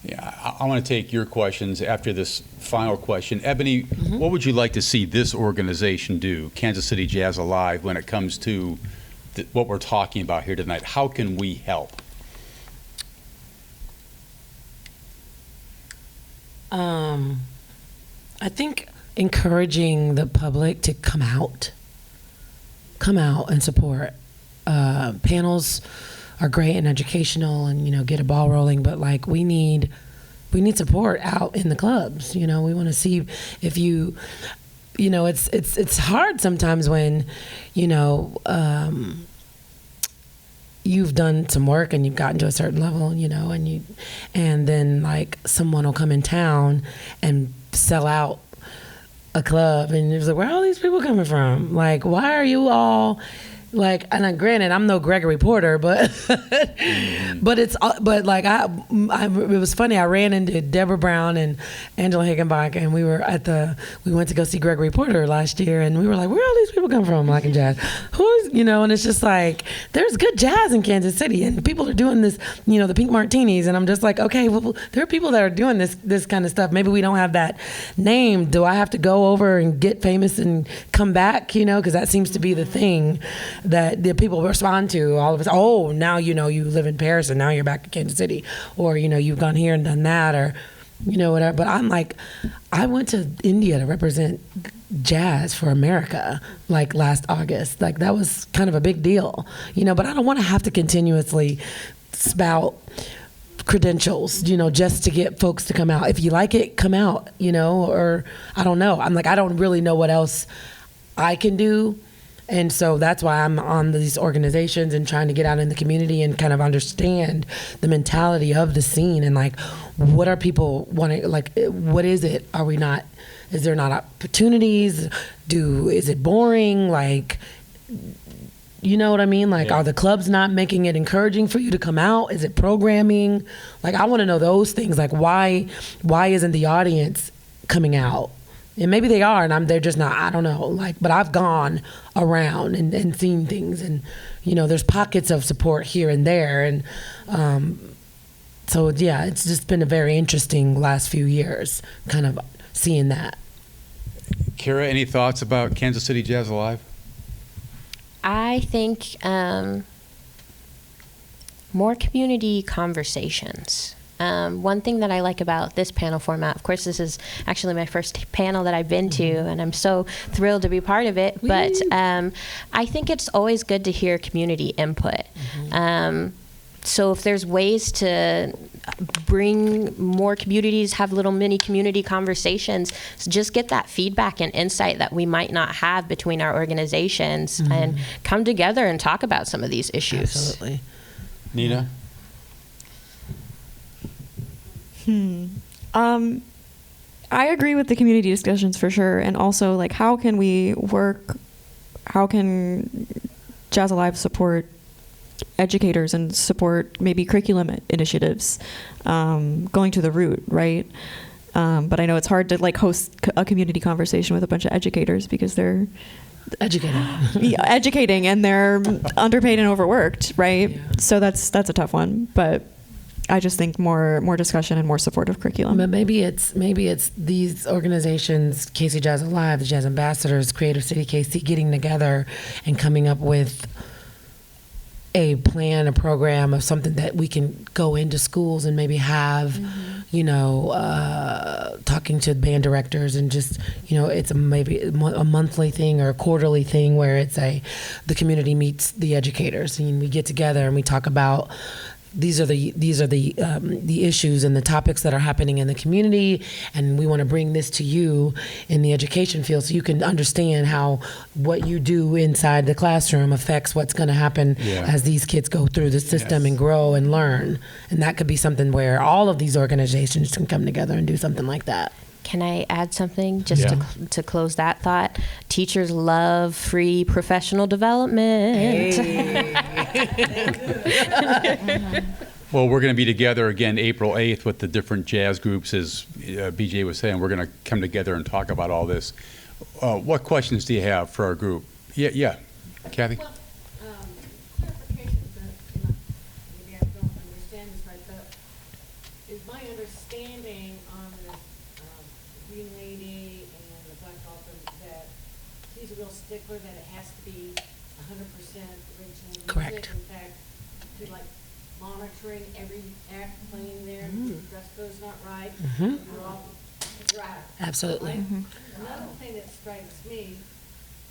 [SPEAKER 4] Yeah, I want to take your questions after this final question. Ebony, what would you like to see this organization do, Kansas City Jazz Alive, when it comes to what we're talking about here tonight? How can we help?
[SPEAKER 3] I think encouraging the public to come out and support. panels are great and educational and, get a ball rolling, but like we need support out in the clubs. We want to see if it's hard sometimes when, you've done some work and you've gotten to a certain level, and then like someone will come in town and sell out a club, and it's like, where are all these people coming from? Like, why are you all like? And granted, I'm no Gregory Porter, but it was funny. I ran into Deborah Brown and Angela Higginbach, and we went to go see Gregory Porter last year, and we were like, where are all these people come from, like in jazz? And it's just like there's good jazz in Kansas City, and people are doing this, the Pink Martinis, and I'm just like, okay, well, there are people that are doing this kind of stuff. Maybe we don't have that name. Do I have to go over and get famous and come back? Because that seems to be the thing that the people respond to. All of us, oh, now you live in Paris and now you're back in Kansas City, or you've gone here and done that, or whatever. But I'm like, I went to India to represent jazz for America like last August. Like that was kind of a big deal, but I don't want to have to continuously spout credentials, just to get folks to come out. If you like it, come out, or I don't know. I'm like, I don't really know what else I can do. And so that's why I'm on these organizations and trying to get out in the community and kind of understand the mentality of the scene and like, what are people wanting? Like, what is it? Is there not opportunities? Is it boring? Like, you know what I mean? Like, Are the clubs not making it encouraging for you to come out? Is it programming? Like, I want to know those things. Like, why isn't the audience coming out? And maybe they are, and they're just not. I don't know. Like, but I've gone around and seen things, and there's pockets of support here and there, and so yeah, it's just been a very interesting last few years, kind of seeing that.
[SPEAKER 4] Kara, any thoughts about Kansas City Jazz Alive?
[SPEAKER 5] I think more community conversations. One thing that I like about this panel format, of course, this is actually my first panel that I've been to, and I'm so thrilled to be part of it, but I think it's always good to hear community input. So if there's ways to bring more communities, have little mini community conversations, just get that feedback and insight that we might not have between our organizations and come together and talk about some of these issues.
[SPEAKER 3] Absolutely.
[SPEAKER 4] Nina?
[SPEAKER 2] I agree with the community discussions for sure, and also like how can Jazz Alive support educators and support maybe curriculum initiatives, going to the root, right? But I know it's hard to like host a community conversation with a bunch of educators because they're educating and they're underpaid and overworked, right? Yeah. So that's a tough one, but I just think more discussion and more supportive curriculum.
[SPEAKER 3] But maybe it's these organizations, KC Jazz Alive, the Jazz Ambassadors, Creative City KC, getting together and coming up with a plan, a program of something that we can go into schools and maybe have, talking to band directors and just, it's maybe a monthly thing or a quarterly thing where it's the community meets the educators and we get together and we talk about these are the issues and the topics that are happening in the community, and we want to bring this to you in the education field so you can understand how what you do inside the classroom affects what's going to happen as these kids go through the system and grow and learn. And that could be something where all of these organizations can come together and do something like that.
[SPEAKER 5] Can I add something just to close that thought? Teachers love free professional development.
[SPEAKER 4] Well, we're going to be together again April 8th with the different jazz groups, as BJ was saying. We're going to come together and talk about all this. What questions do you have for our group? Yeah. Kathy?
[SPEAKER 6] Well, clarification, maybe I don't understand this right, but is my understanding on the Green Lady and the Black Dolphin that he's a real stickler that it has to be 100% original music?
[SPEAKER 3] Correct.
[SPEAKER 6] In fact, to like monitoring every act playing there, the dress code's not right, you're all right.
[SPEAKER 3] Absolutely.
[SPEAKER 6] Right? Another thing that strikes me,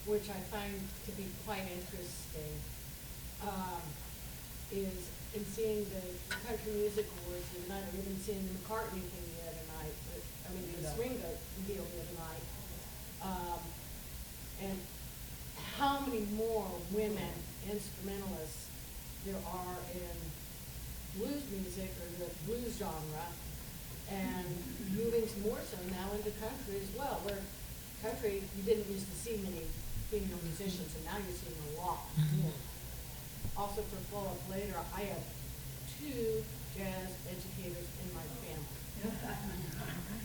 [SPEAKER 6] which I find to be quite interesting, is in seeing the country music awards the other night, or even seeing the McCartney thing the other night, the swing deal the other night. And how many more women instrumentalists there are in blues music or the blues genre, and moving more so now into country as well, where country you didn't used to see many female musicians, and now you're seeing a lot more. Also for Follow Up Later, I have 2 jazz educators in my family.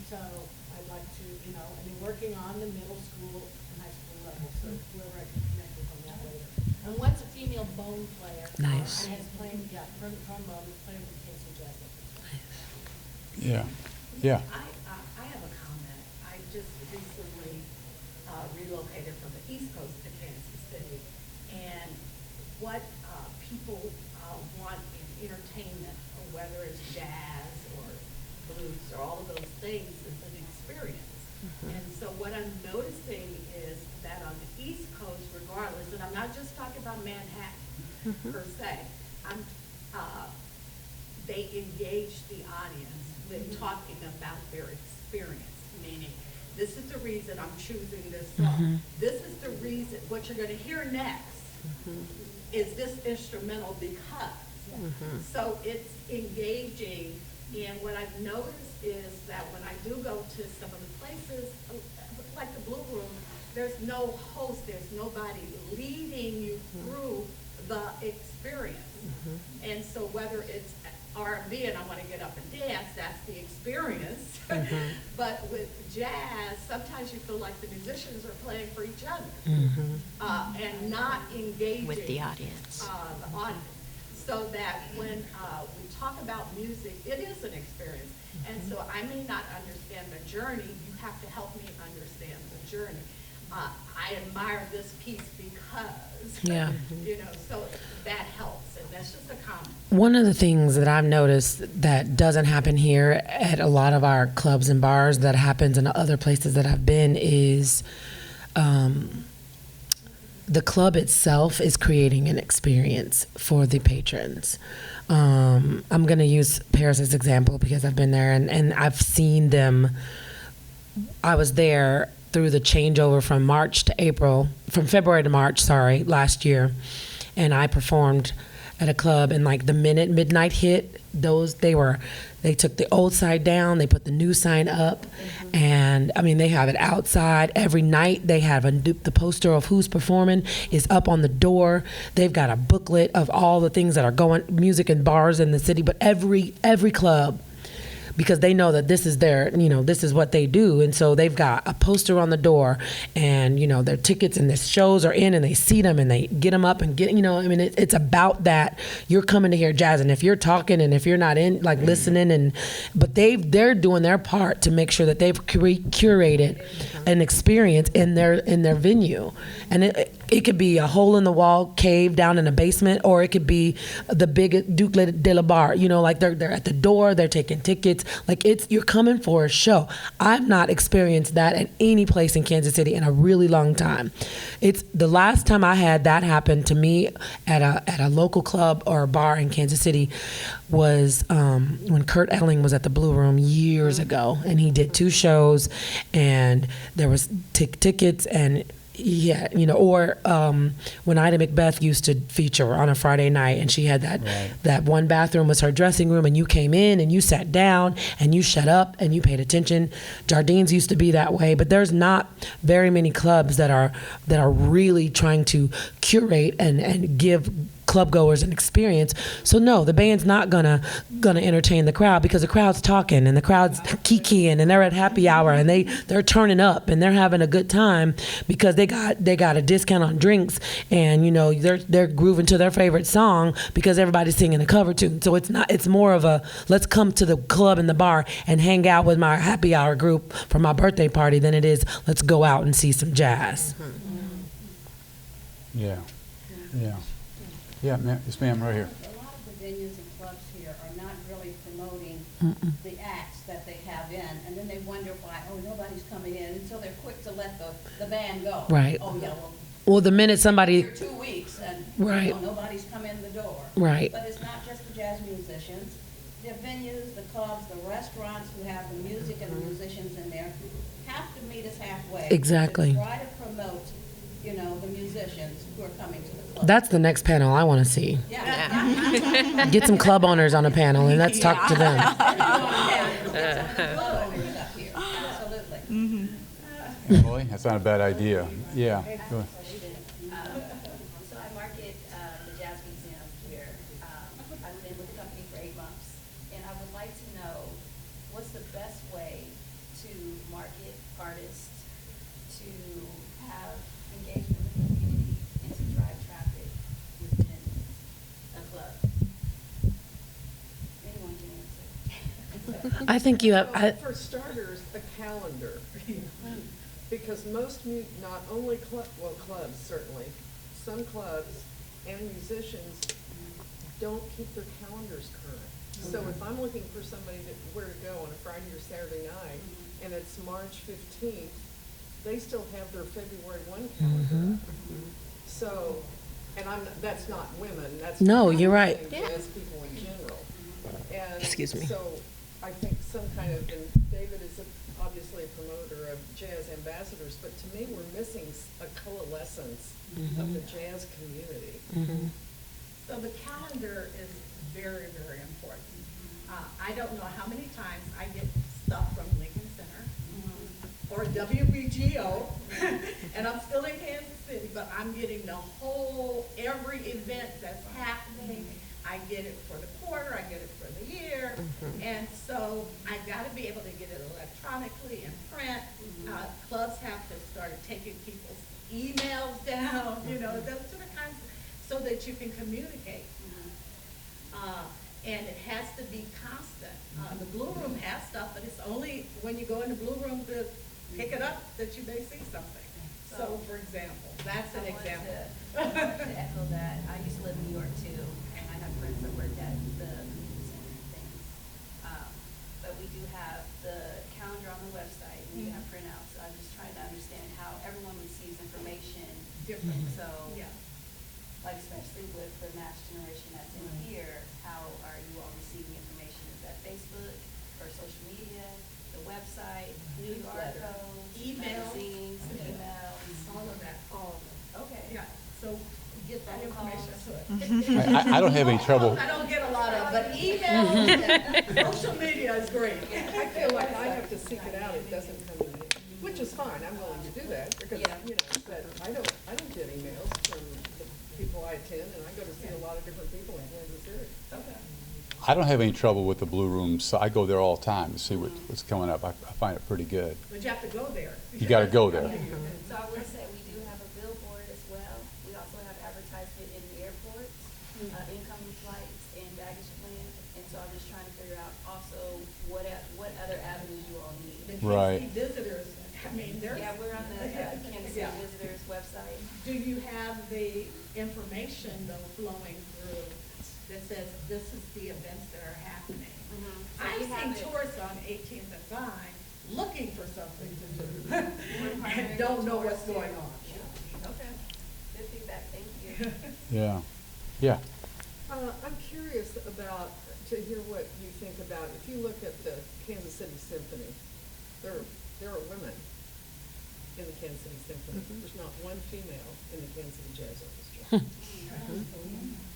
[SPEAKER 6] So I'd like to, working on the middle school and high school level, so whoever I can connect with on that later. And one's a female bone player.
[SPEAKER 3] Nice.
[SPEAKER 6] And has played, trombone, is playing with Casey Jazz.
[SPEAKER 4] Yeah. Yeah.
[SPEAKER 7] I have a comment. I just recently relocated from the East Coast to Kansas City, and what people want in entertainment, or whether it's jazz or blues or all of those things, is an experience. And so what I'm noticing is that on the East Coast, regardless, and I'm not just talking about Manhattan per se, they engage the audience with talking about their experience, meaning this is the reason I'm choosing this song. This is the reason, what you're going to hear next is this instrumental because. So it's engaging, and what I've noticed is that when I do go to some of the places, like the Blue Room, there's no host, there's nobody leading you through the experience. And so whether it's R&B and I want to get up and dance, that's the experience. But with jazz, sometimes you feel like the musicians are playing for each other and not engaging
[SPEAKER 5] with the audience.
[SPEAKER 7] The audience. So that when we talk about music, it is an experience. And so I may not understand the journey. You have to help me understand the journey. I admire this piece because, so that helps. And that's just a comment.
[SPEAKER 3] One of the things that I've noticed that doesn't happen here at a lot of our clubs and bars that happens in other places that I've been is the club itself is creating an experience for the patrons. I'm going to use Paris as an example because I've been there and I've seen them. I was there through the changeover from February to March, last year. And I performed at a club, and like the minute midnight hit, they took the old side down, they put the new sign up, and I mean they have it outside every night. They have the poster of who's performing is up on the door. They've got a booklet of all the things that are going, music and bars in the city, but every club, because they know that this is this is what they do. And so they've got a poster on the door and, their tickets and their shows are in and they see them and they get them up and it's about that. You're coming to hear jazz. And if you're talking and if you're not in, like listening but they're doing their part to make sure that they've curated an experience in their venue. And it could be a hole in the wall cave down in a basement, or it could be the big Duke de la Bar, like they're at the door, they're taking tickets. Like you're coming for a show. I've not experienced that at any place in Kansas City in a really long time. It's the last time I had that happen to me at a local club or a bar in Kansas City was when Kurt Elling was at the Blue Room years ago, and he did 2 shows, and there was tickets and. Yeah, or when Ida Macbeth used to feature on a Friday night, and she had that one bathroom was her dressing room, and you came in and you sat down and you shut up and you paid attention. Jardine's used to be that way, but there's not very many clubs that are really trying to curate and give club goers an experience. So no, the band's not gonna entertain the crowd because the crowd's talking and the crowd's kikiing and they're at happy hour and they're turning up and they're having a good time because they got a discount on drinks and they're grooving to their favorite song because everybody's singing a cover tune. So it's more of a let's come to the club and the bar and hang out with my happy hour group for my birthday party than it is let's go out and see some jazz.
[SPEAKER 4] Yeah. Yeah, yes, ma'am, right here.
[SPEAKER 8] A lot of the venues and clubs here are not really promoting the acts that they have in, and then they wonder why, nobody's coming in, and so they're quick to let the band go.
[SPEAKER 3] Right.
[SPEAKER 8] Oh, yeah,
[SPEAKER 3] Well, the minute somebody...
[SPEAKER 8] for 2 weeks, and
[SPEAKER 3] Right.
[SPEAKER 8] So nobody's come in the door.
[SPEAKER 3] Right.
[SPEAKER 8] But it's not just the jazz musicians. The venues, the clubs, the restaurants who have the music and the musicians in there have to meet us halfway.
[SPEAKER 3] Exactly.
[SPEAKER 8] To try to promote, the musicians who are coming to the club.
[SPEAKER 3] That's the next panel I want to see.
[SPEAKER 8] Yeah.
[SPEAKER 3] Get some club owners on a panel and let's talk to them.
[SPEAKER 8] Absolutely.
[SPEAKER 4] Emily, that's not a bad idea. Yeah. Go ahead.
[SPEAKER 9] So I market the Jazz Museum here. I've been with the company for 8 months, and I would like to know what's the best way to market artists, to have engagement with the community, and to drive traffic within a club. Anyone can answer.
[SPEAKER 3] I think you have,
[SPEAKER 10] For starters, a calendar. Because most, not only clubs certainly, some clubs and musicians don't keep their calendars current. So if I'm looking for somebody where to go on a Friday or Saturday night, and it's March 15th, they still have their February 1 calendar. So, and that's not women, that's.
[SPEAKER 3] No, you're right.
[SPEAKER 10] Jazz people in general. And
[SPEAKER 3] Excuse me.
[SPEAKER 10] so I think some kind of, and David is obviously a promoter of jazz ambassadors, but to me, we're missing a coalescence of the jazz community.
[SPEAKER 7] So the calendar is very, very important. I don't know how many times I get stuff from Lincoln Center or WBGO, and I'm still in Kansas City, but I'm getting every event that's happening. I get it for the quarter, I get it for the year, and so I've got to be able to get it electronically in print. Clubs have to start taking people's emails down, those sort of kinds, so that you can communicate. And it has to be constant. The Blue Room has stuff, but it's only when you go in the Blue Room to pick it up that you may see something. So, for example, that's an example.
[SPEAKER 9] I wanted to echo that. I used to live in New York too, and I have friends that work at the movies and things. But we do have the calendar on the website, and we have printouts. So I'm just trying to understand how everyone receives information
[SPEAKER 7] Different.
[SPEAKER 9] So,
[SPEAKER 7] Yeah.
[SPEAKER 9] like especially with the mass generation that's in here, how are you all receiving information? Is that Facebook or social media, the website, QR
[SPEAKER 7] Newsletter.
[SPEAKER 9] codes,
[SPEAKER 7] Email.
[SPEAKER 9] magazines, emails?
[SPEAKER 7] All of that, all of it.
[SPEAKER 9] Okay.
[SPEAKER 7] Yeah, so get that
[SPEAKER 9] Phone
[SPEAKER 7] information
[SPEAKER 9] calls.
[SPEAKER 7] to it.
[SPEAKER 4] I don't have any trouble.
[SPEAKER 7] I don't get a lot of, but email, social media is great.
[SPEAKER 10] I feel like I have to seek it out, it doesn't come to me, which is fine, I'm willing to do that, because, but I don't get emails from the people I attend, and I go to see a lot of different people in Kansas City.
[SPEAKER 4] I don't have any trouble with the Blue Room, so I go there all the time to see what's coming up. I find it pretty good.
[SPEAKER 7] But you have to go there.
[SPEAKER 4] You got to go there.
[SPEAKER 9] So I will say, we do have a billboard as well. We also have advertisement in the airports, incoming flights, and baggage claim. And so I'm just trying to figure out also what other avenues you all need.
[SPEAKER 7] The
[SPEAKER 4] Right.
[SPEAKER 7] KC visitors, there's.
[SPEAKER 9] Yeah, we're on the Kansas City
[SPEAKER 7] Yeah.
[SPEAKER 9] Visitors website.
[SPEAKER 7] Do you have the information though flowing through that says this is the events that are happening?
[SPEAKER 9] So
[SPEAKER 7] I've
[SPEAKER 9] we have
[SPEAKER 7] seen
[SPEAKER 9] it.
[SPEAKER 7] tourists on 18th and Vine looking for something to do
[SPEAKER 9] We're
[SPEAKER 7] and
[SPEAKER 9] partnering
[SPEAKER 7] don't
[SPEAKER 9] with
[SPEAKER 7] know what's
[SPEAKER 9] tourists
[SPEAKER 7] going
[SPEAKER 9] here.
[SPEAKER 7] on.
[SPEAKER 9] Okay. Good feedback, thank you.
[SPEAKER 4] Yeah. Yeah.
[SPEAKER 10] I'm curious to hear what you think about, if you look at the Kansas City Symphony, there are women in the Kansas City Symphony. There's not one female in the Kansas City Jazz Orchestra.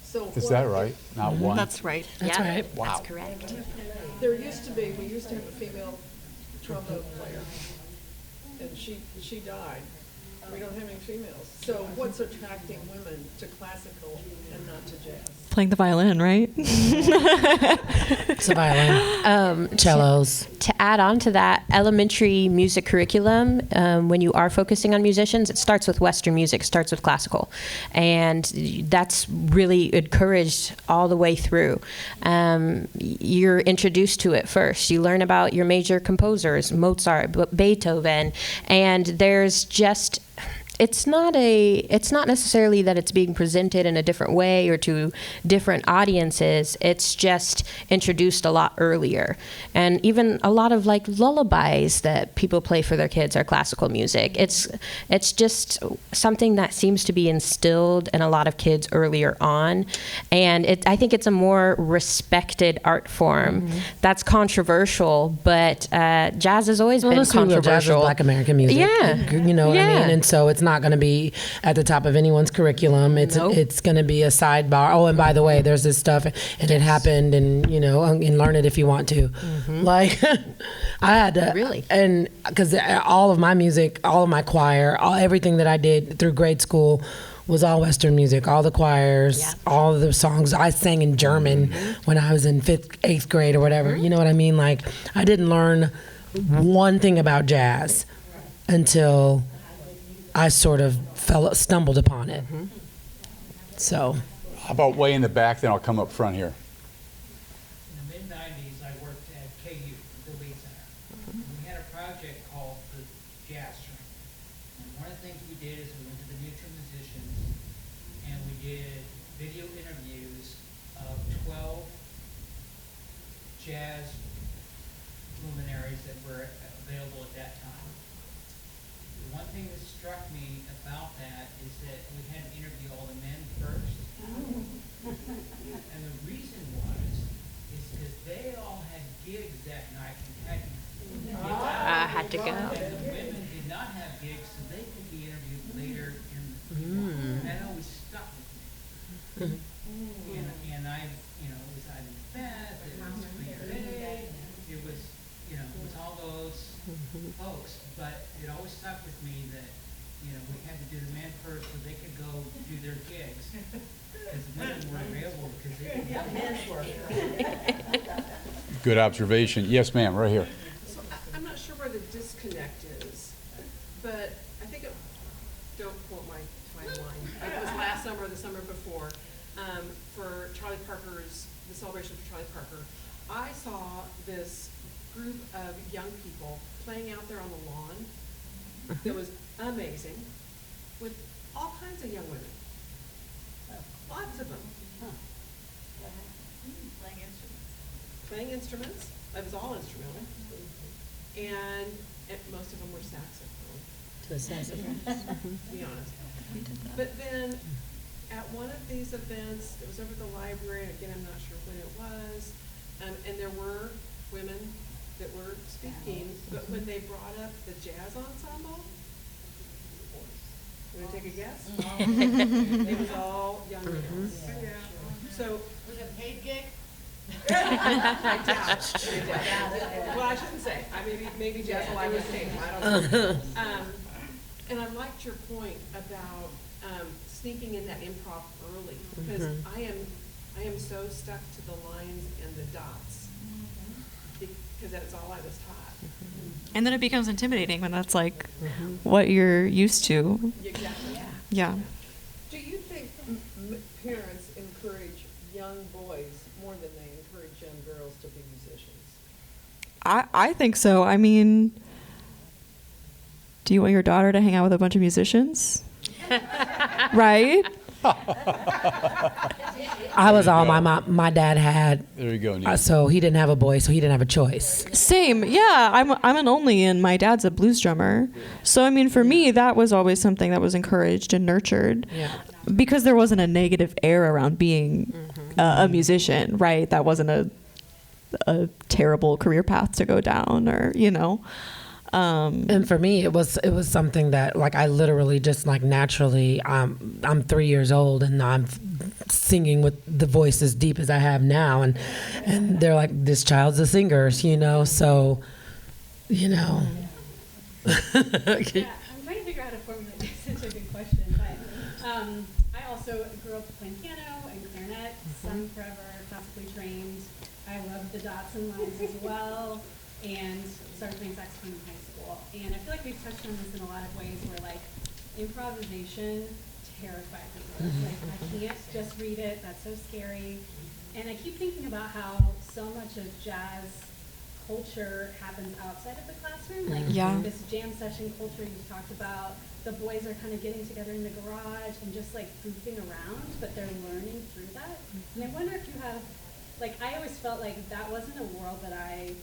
[SPEAKER 10] So
[SPEAKER 4] Is that right? Not one?
[SPEAKER 2] That's right.
[SPEAKER 1] That's
[SPEAKER 5] Yeah,
[SPEAKER 1] right.
[SPEAKER 4] Wow.
[SPEAKER 5] That's correct.
[SPEAKER 10] we used to have a female trombone player, and she died. We don't have any females. So what's attracting women to classical and not to jazz?
[SPEAKER 2] Playing the violin, right?
[SPEAKER 3] it's a violin, cellos.
[SPEAKER 5] To add on to that, elementary music curriculum, when you are focusing on musicians, it starts with Western music, starts with classical. And that's really encouraged all the way through. You're introduced to it first. You learn about your major composers, Mozart, Beethoven, and there's just it's not necessarily that it's being presented in a different way or to different audiences. It's just introduced a lot earlier. And even a lot of like lullabies that people play for their kids are classical music. It's just something that seems to be instilled in a lot of kids earlier on. And I think it's a more respected art form. That's controversial, but jazz has always been controversial.
[SPEAKER 3] Jazz is Black American music.
[SPEAKER 5] Yeah.
[SPEAKER 3] You know what I mean? And so it's not going to be at the top of anyone's curriculum. It's going to be a sidebar. Oh, and by the way, there's this stuff, and it happened, and you know, and learn it if you want to. Like, I had to
[SPEAKER 5] Really?
[SPEAKER 3] and because all of my music, all of my choir, everything that I did through grade school was all Western music. All the choirs, all of the songs I sang in German when I was in 8th grade or whatever. You know what I mean? Like, I didn't learn one thing about jazz until I sort of stumbled upon it. So,
[SPEAKER 4] How about way in the back, then I'll come up front here.
[SPEAKER 11] In the mid-90s, I worked at KU, the Lee Center. We had a project called the Jazz Train. And one of the things we did is we went to the neutral musicians and we did video interviews of 12 jazz luminaries that were available at that time. The one thing that struck me about that is that we had to interview all the men first. And the reason is because they all had gigs that night and had to
[SPEAKER 5] Had to go.
[SPEAKER 11] And the women did not have gigs, so they could be interviewed later in the evening. And that always stuck with me. And I, you know, it was Ivy Beth, it was Green Bay, it was, you know, it was all those folks. But it always stuck with me that, you know, we had to do the men first so they could go do their gigs. Because the women weren't available because they didn't have men's work.
[SPEAKER 4] Good observation. Yes, ma'am, right here.
[SPEAKER 10] So I'm not sure where the disconnect is, but I think don't quote my timeline. It was last summer or the summer before, for Charlie Parker's, the celebration for Charlie Parker. I saw this group of young people playing out there on the lawn. It was amazing, with all kinds of young women. Lots of them. Playing instruments. It was all instrumental. And most of them were saxophone.
[SPEAKER 3] to the saxophone.
[SPEAKER 10] To be honest. But then, at one of these events, it was over at the library, again, I'm not sure when it was, and there were women that were speaking, but when they brought up the jazz ensemble, want to take a guess? It was all young males. So,
[SPEAKER 6] Was it a paid gig?
[SPEAKER 10] I doubt. Well, I shouldn't say. Maybe Jazz Alive was paid. I don't know. And I liked your point about sneaking in that improv early, because I am so stuck to the lines and the dots, because that's all I was taught.
[SPEAKER 2] And then it becomes intimidating when that's like what you're used to.
[SPEAKER 10] Exactly.
[SPEAKER 2] Yeah.
[SPEAKER 10] Do you think parents encourage young boys more than they encourage young girls to be musicians?
[SPEAKER 2] I think so. I mean, do you want your daughter to hang out with a bunch of musicians? Right?
[SPEAKER 3] I was all my dad had.
[SPEAKER 4] There you go, Neil.
[SPEAKER 3] So he didn't have a boy, so he didn't have a choice.
[SPEAKER 2] Same. Yeah, I'm an only, and my dad's a blues drummer. So I mean, for me, that was always something that was encouraged and nurtured, because there wasn't a negative air around being a musician, right? That wasn't a terrible career path to go down, or you know.
[SPEAKER 3] And for me, it was something that, like, I literally just, like, naturally, I'm 3 years old and I'm singing with the voice as deep as I have now, and they're like, this child's a singer, you know, so, you know.
[SPEAKER 12] Yeah, I'm trying to figure out how to formulate this. It's such a good question, but I also grew up playing piano and clarinet, sung forever, classically trained. I love the dots and lines as well, and started playing saxophone in high school. And I feel like we've touched on this in a lot of ways where, like, improvisation terrifies me. Like, I can't just read it. That's so scary. And I keep thinking about how so much of jazz culture happens outside of the classroom. Like
[SPEAKER 2] Yeah.
[SPEAKER 12] this jam session culture you talked about, the boys are kind of getting together in the garage and just like goofing around, but they're learning through that. And I wonder if you have, like, I always felt like that wasn't a world that I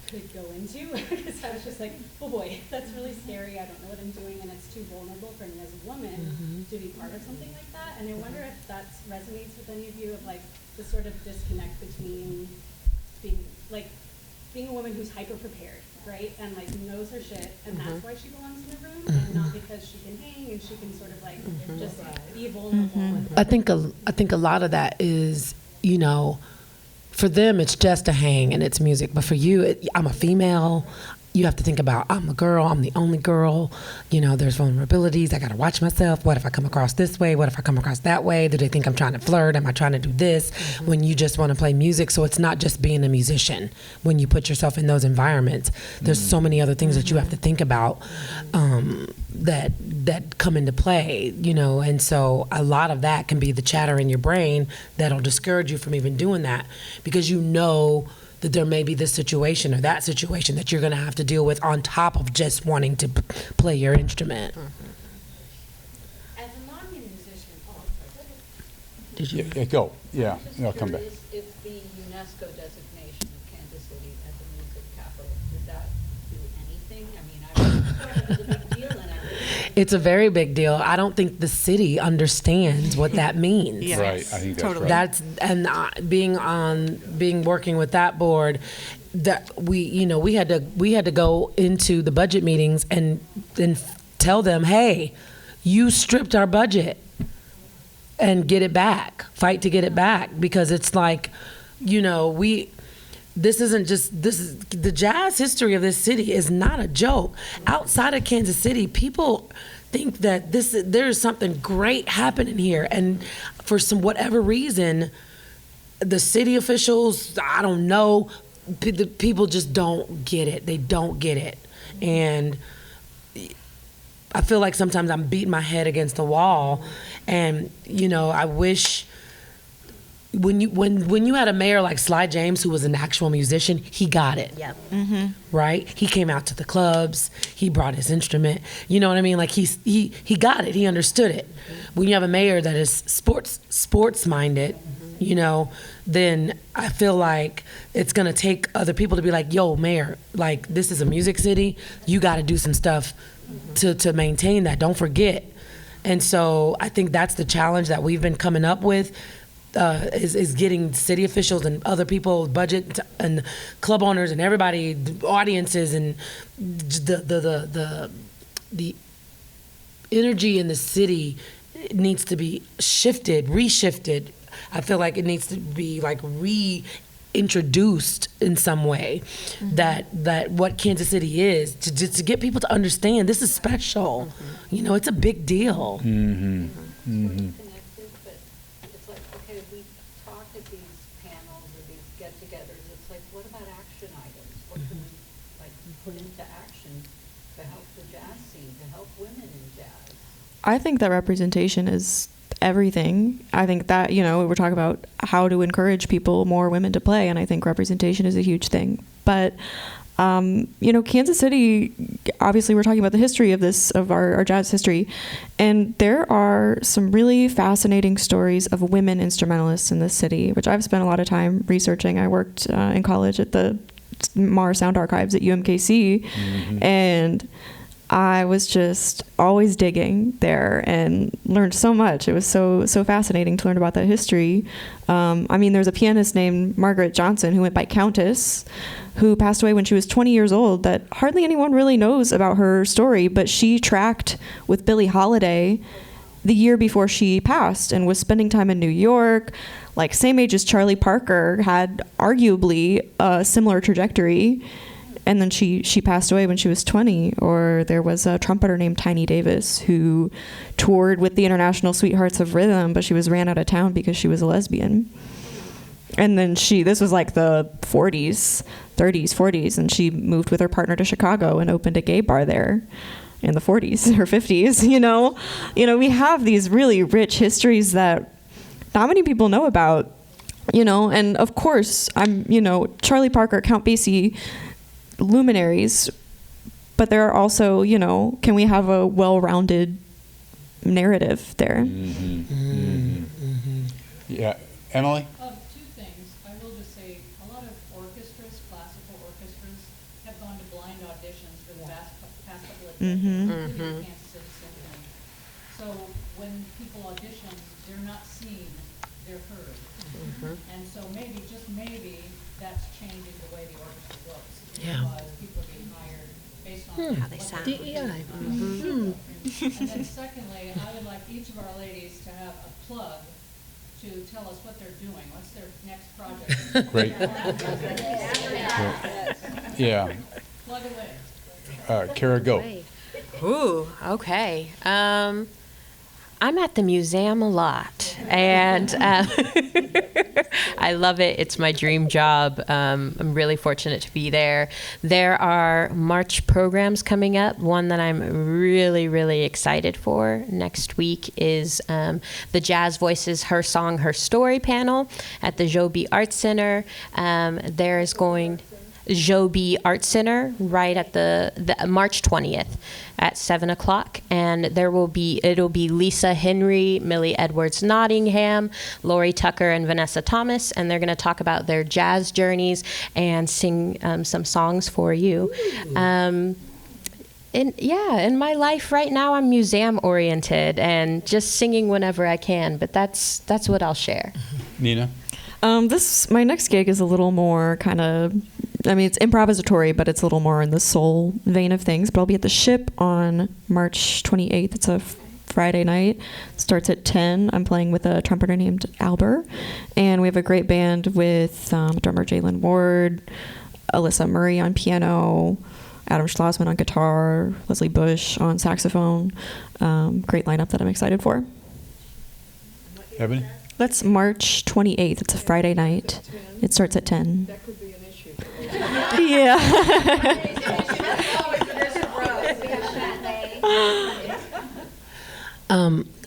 [SPEAKER 12] could go into because I was just like, oh boy, that's really scary. I don't know what I'm doing, and it's too vulnerable for me as a woman to be part of something like that. And I wonder if that resonates with any of you, of like the sort of disconnect between being a woman who's hyper prepared, right, and like knows her shit, and that's why she belongs in the room, and not because she can hang and she can sort of like just be vulnerable.
[SPEAKER 3] I think a lot of that is, you know, for them it's just a hang and it's music, but for you, I'm a female. You have to think about, I'm a girl, I'm the only girl, you know, there's vulnerabilities, I gotta watch myself. What if I come across this way? What if I come across that way? Do they think I'm trying to flirt? Am I trying to do this? When you just wanna play music, so it's not just being a musician. When you put yourself in those environments, there's so many other things that you have to think about that come into play, you know, and so a lot of that can be the chatter in your brain that'll discourage you from even doing that, because you know that there may be this situation or that situation that you're going to have to deal with on top of just wanting to play your instrument.
[SPEAKER 6] As a non-musician,
[SPEAKER 3] Did you?
[SPEAKER 4] Yeah, go. Yeah,
[SPEAKER 8] I'm just
[SPEAKER 4] I'll come back.
[SPEAKER 8] curious if the UNESCO designation of Kansas City as a music capital, did that do anything? I mean, I thought it was a big deal and everything.
[SPEAKER 3] It's a very big deal. I don't think the city understands what that means.
[SPEAKER 2] Yes.
[SPEAKER 4] Right, I think that's
[SPEAKER 2] Totally.
[SPEAKER 4] right.
[SPEAKER 3] That's being working with that board, that we had to go into the budget meetings and tell them, hey, you stripped our budget, and get it back. Fight to get it back, because it's like, you know, this is the jazz history of this city is not a joke. Outside of Kansas City, people think that there's something great happening here, and for whatever reason, the city officials, I don't know, the people just don't get it. They don't get it, and I feel like sometimes I'm beating my head against the wall, and you know, I wish. When you had a mayor like Sly James, who was an actual musician, he got it.
[SPEAKER 5] Yep.
[SPEAKER 3] Right? He came out to the clubs. He brought his instrument. You know what I mean? Like he got it. He understood it. When you have a mayor that is sports minded, you know, then I feel like it's gonna take other people to be like, yo, mayor, like this is a music city. You got to do some stuff to maintain that. Don't forget. And so I think that's the challenge that we've been coming up with. Is getting city officials and other people, budget and club owners and everybody, audiences, and the energy in the city needs to be reshifted. I feel like it needs to be like reintroduced in some way. That what Kansas City is, to get people to understand this is special. You know, it's a big deal.
[SPEAKER 8] Connected, but it's like, okay, we talk at these panels or these get-togethers, it's like, what about action items? What can we, like, put into action to help the jazz scene, to help women in jazz?
[SPEAKER 2] I think that representation is everything. I think that, you know, we're talking about how to encourage more women to play, and I think representation is a huge thing. But you know, Kansas City, obviously we're talking about the history of our jazz history, and there are some really fascinating stories of women instrumentalists in this city, which I've spent a lot of time researching. I worked in college at the Mars Sound Archives at UMKC, and I was just always digging there and learned so much. It was so fascinating to learn about that history. I mean, there's a pianist named Margaret Johnson who went by Countess, who passed away when she was 20 years old, that hardly anyone really knows about her story, but she tracked with Billie Holiday the year before she passed and was spending time in New York, like same age as Charlie Parker, had arguably a similar trajectory. And then she passed away when she was 20. Or there was a trumpeter named Tiny Davis who toured with the International Sweethearts of Rhythm, but she was ran out of town because she was a lesbian. And then this was like the 30s, and she moved with her partner to Chicago and opened a gay bar there in the 40s or 50s, you know? We have these really rich histories that not many people know about. You know, and of course, Charlie Parker, Count Basie, luminaries, but there are also, can we have a well-rounded narrative there?
[SPEAKER 4] Yeah. Emily?
[SPEAKER 8] Two things. I will just say a lot of orchestras, classical orchestras, have gone to blind auditions for the past couple of decades, including Kansas City Symphony. So when people audition, they're not seen, they're heard. And so maybe, just maybe, that's changing the way the orchestra looks. Because people are being hired based on
[SPEAKER 5] How they sound.
[SPEAKER 3] DEI.
[SPEAKER 8] And then secondly, I would like each of our ladies to have a plug to tell us what they're doing. What's their next project?
[SPEAKER 4] Great. Yeah.
[SPEAKER 8] Plug away.
[SPEAKER 4] Kara, go.
[SPEAKER 5] Ooh, okay. I'm at the museum a lot, and I love it. It's my dream job. I'm really fortunate to be there. There are March programs coming up. One that I'm really, really excited for next week is the Jazz Voices Her Song, Her Story panel at the Joby Art Center. There's going... Joby Art Center right at the March 20th at 7 o'clock, and it'll be Lisa Henry, Millie Edwards Nottingham, Lori Tucker, and Vanessa Thomas, and they're going to talk about their jazz journeys and sing some songs for you. In my life right now, I'm museum oriented and just singing whenever I can, but that's what I'll share.
[SPEAKER 4] Nina?
[SPEAKER 2] My next gig is a little more kind of, it's improvisatory, but it's a little more in the soul vein of things. But I'll be at the Ship on March 28th. It's a Friday night. Starts at 10. I'm playing with a trumpeter named Albert. And we have a great band with drummer Jalen Ward, Alyssa Murray on piano, Adam Schlossman on guitar, Leslie Bush on saxophone. Great lineup that I'm excited for.
[SPEAKER 4] Ebony?
[SPEAKER 2] That's March 28th. It's a Friday night. It starts at 10.
[SPEAKER 10] That could be an issue.
[SPEAKER 2] Yeah.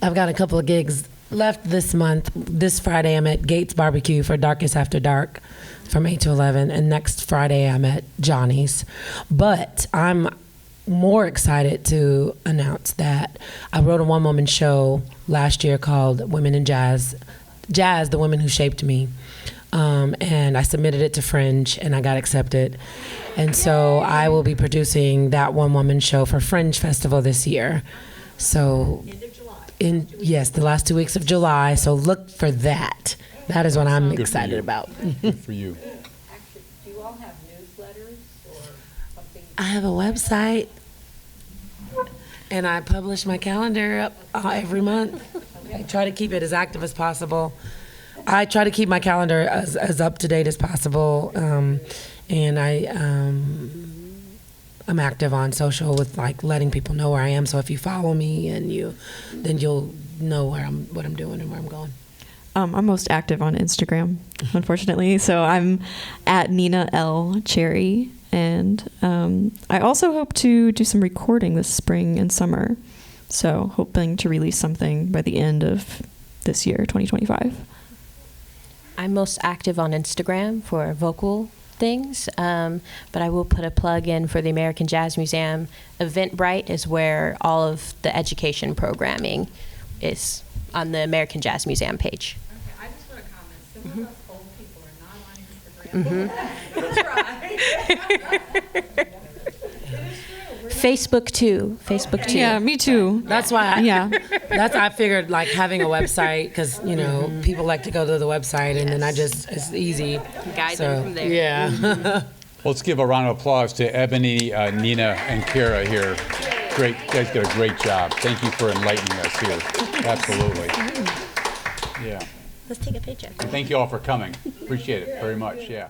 [SPEAKER 3] I've got a couple of gigs left this month. This Friday, I'm at Gates Barbecue for Darkest After Dark from 8 to 11. And next Friday, I'm at Johnny's. But I'm more excited to announce that I wrote a one-woman show last year called Women in Jazz, the Women Who Shaped Me. And I submitted it to Fringe, and I got accepted. And so I will be producing that one-woman show for Fringe Festival this year. So, yes, the last 2 weeks of July. So look for that. That is what I'm excited about.
[SPEAKER 4] Good for you.
[SPEAKER 8] Actually, do you all have newsletters or something?
[SPEAKER 3] I have a website, and I publish my calendar up every month. I try to keep it as active as possible. I try to keep my calendar as up to date as possible, and I'm active on social with letting people know where I am. So if you follow me, then you'll know what I'm doing and where I'm going.
[SPEAKER 2] I'm most active on Instagram, unfortunately. So I'm at Nina L. Cherry. And I also hope to do some recording this spring and summer. So hoping to release something by the end of this year, 2025.
[SPEAKER 5] I'm most active on Instagram for vocal things, but I will put a plug in for the American Jazz Museum. Eventbrite is where all of the education programming is on the American Jazz Museum page.
[SPEAKER 7] Okay, I just want to comment. Some of us old people are not on Instagram. Try.
[SPEAKER 5] Facebook too.
[SPEAKER 2] Yeah, me too.
[SPEAKER 3] That's why I figured having a website, because people like to go to the website, and then it's easy.
[SPEAKER 5] Guide them from there.
[SPEAKER 3] Yeah.
[SPEAKER 4] Let's give a round of applause to Ebony, Nina, and Kara here. Great, you guys did a great job. Thank you for enlightening us here. Absolutely. Yeah.
[SPEAKER 5] Let's take a picture.
[SPEAKER 4] Thank you all for coming. Appreciate it very much. Yeah.